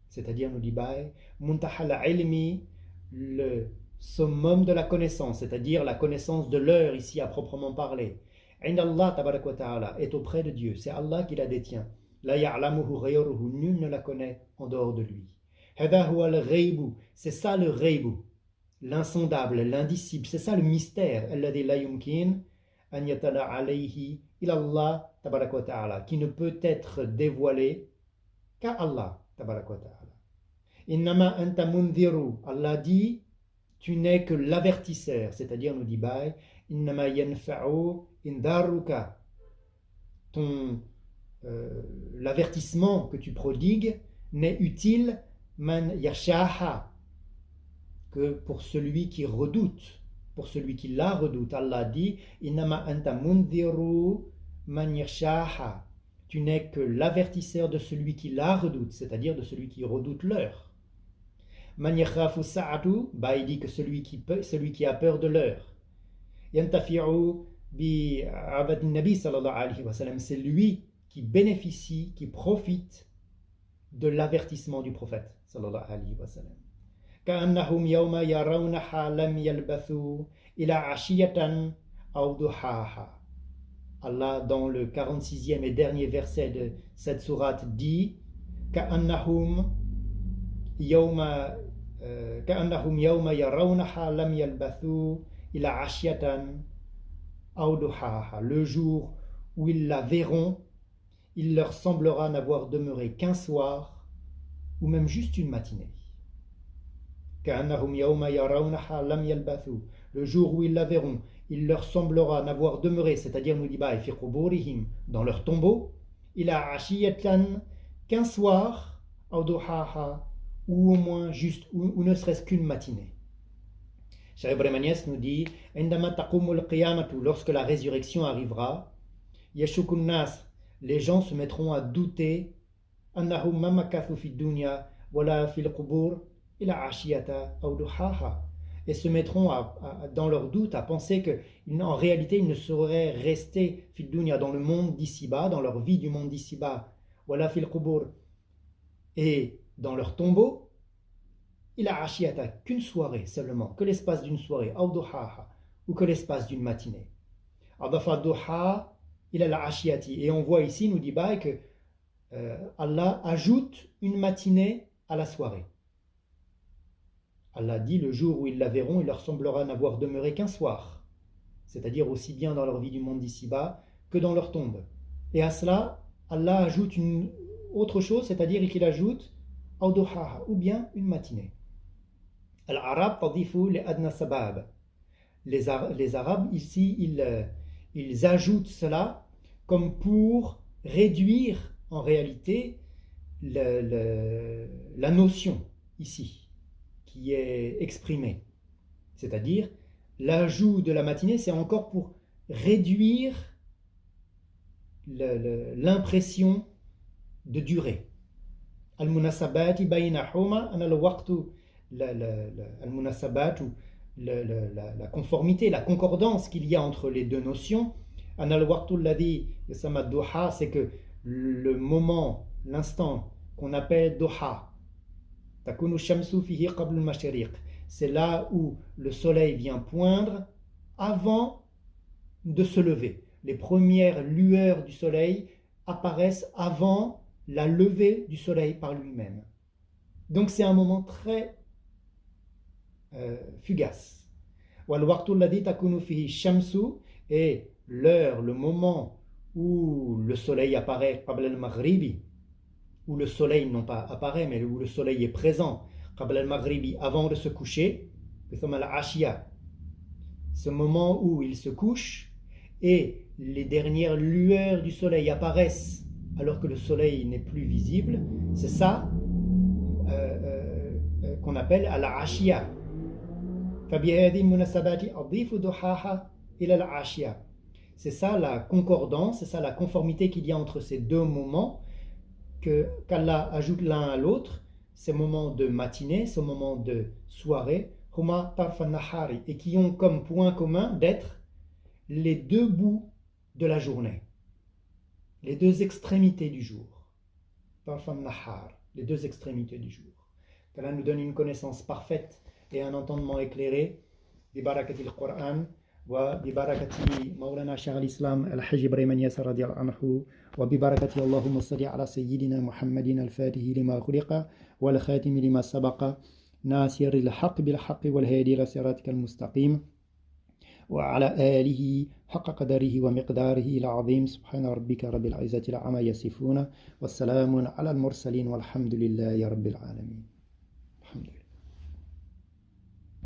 C'est-à-dire, nous dit Baï, Muntahal ilmi, le summum de la connaissance, c'est-à-dire la connaissance de l'heure ici à proprement parler. Indallah tabarak wa ta'ala, est auprès de Dieu, c'est Allah qui la détient. La ya'lamuhu ghayruhu, nul ne la connaît en dehors de lui. Hada huwa al-ghaybu, c'est ça le ghaybu, l'insondable, l'indicible, c'est ça le mystère. Alladhi la yumkin an yatala alayhi ilallah tabarak wa ta'ala, qui ne peut être dévoilé qu'à Allah tabarak wa ta'ala. Innama anta mundhiru, Allah dit tu n'es que l'avertisseur, c'est-à-dire nous dit Baï innama yanfa'u indaruka, ton l'avertissement que tu prodigues n'est utile man yashaha, que pour celui qui redoute, pour celui qui la redoute. Allah dit innama anta mundhiru man yashaha, tu n'es que l'avertisseur de celui qui la redoute, c'est-à-dire de celui qui redoute l'heure. Man yakhafu sa'atu, bah il dit que celui qui a peur de l'heure. Yantafi'u bi abadin nabi sallallahu alayhi wa sallam, c'est lui qui bénéficie, qui profite de l'avertissement du prophète sallallahu alayhi wa sallam. Ka'annahum yawma yarawnaha lam yalbathu ila ashiyatan aw duhaha. Allah, dans le 46e et dernier verset de cette sourate, dit Ka'annahum yawma yarawnaha lam yalbathu ila ashiyatan aw duhaha. Le jour où ils la verront, il leur semblera n'avoir demeuré qu'un soir ou même juste une matinée. Le jour où ils la verront, il leur semblera n'avoir demeuré, c'est-à-dire nous dit dans leur tombeau, ila ashiyatan, qu'un soir, aw duhaha, ou au moins juste, ou ne serait-ce qu'une matinée. Cheikh Ibrahim Agnès nous dit lorsque la résurrection arrivera, yashukun nas, les gens se mettront à douter annahum ma makathu fi dunya wala fil qubur ila ashiyata aw duhaha, et se mettront dans leur doute à penser que en réalité ils ne seraient restés fi dunya, dans le monde d'ici-bas, dans leur vie du monde d'ici-bas, wala fil qubur, et dans leur tombeau, il a ashiyata, qu'une soirée seulement, que l'espace d'une soirée, ou que l'espace d'une matinée. Adafa duha il a la ashiyati, et on voit ici, nous dit Baï, que Allah ajoute une matinée à la soirée. Allah dit le jour où ils la verront, il leur semblera n'avoir demeuré qu'un soir, c'est-à-dire aussi bien dans leur vie du monde d'ici-bas que dans leur tombe. Et à cela, Allah ajoute une autre chose, c'est-à-dire qu'il ajoute ou bien une matinée. Al-Arab tadifu li adna sabab. Les Arabes ici ils ajoutent cela comme pour réduire en réalité la notion ici qui est exprimée, c'est-à-dire l'ajout de la matinée, c'est encore pour réduire l'impression de durée. Al-munasabati baynahuma ana al-waqtu, al-munasabat, ou la conformité, la concordance qu'il y a entre les deux notions. Ana al-waqtu alladhi yusamma duha, c'est que le moment, l'instant qu'on appelle duha, takunu shamsu fihi qabl al-mashriq, c'est là où le soleil vient poindre avant de se lever. Les premières lueurs du soleil apparaissent avant la levée du soleil par lui-même. Donc c'est un moment très fugace. Et l'heure, le moment où le soleil apparaît, où le soleil non pas apparaît, mais où le soleil est présent, avant de se coucher, ce moment où il se couche et les dernières lueurs du soleil apparaissent alors que le soleil n'est plus visible, c'est ça qu'on appelle al-ashia. C'est ça la concordance, c'est ça la conformité qu'il y a entre ces deux moments qu'Allah ajoute l'un à l'autre, ces moments de matinée, ces moments de soirée, et qui ont comme point commun d'être les deux bouts de la journée, les deux extrémités du jour. Les deux extrémités du jour. Qu'Allah nous donne une connaissance parfaite et un entendement éclairé. Bi barakatil Qur'an wa bi barakati Mawlana Shaykh al-Islam al-Hajj Ibrahim Agnès radiyallahu anhu wa bi barakati Allahumma salli ala sayyidina Muhammadin al-Fatihi lima khuliqa wal khatimi lima sabaqa nasiril haqq bil haqq wal hadi ila siratikal mustaqim وعلى آله حق قدره ومقداره العظيم سبحان ربك رب العزة عما يصفون والسلام على المرسلين والحمد لله رب العالمين. الحمد لله.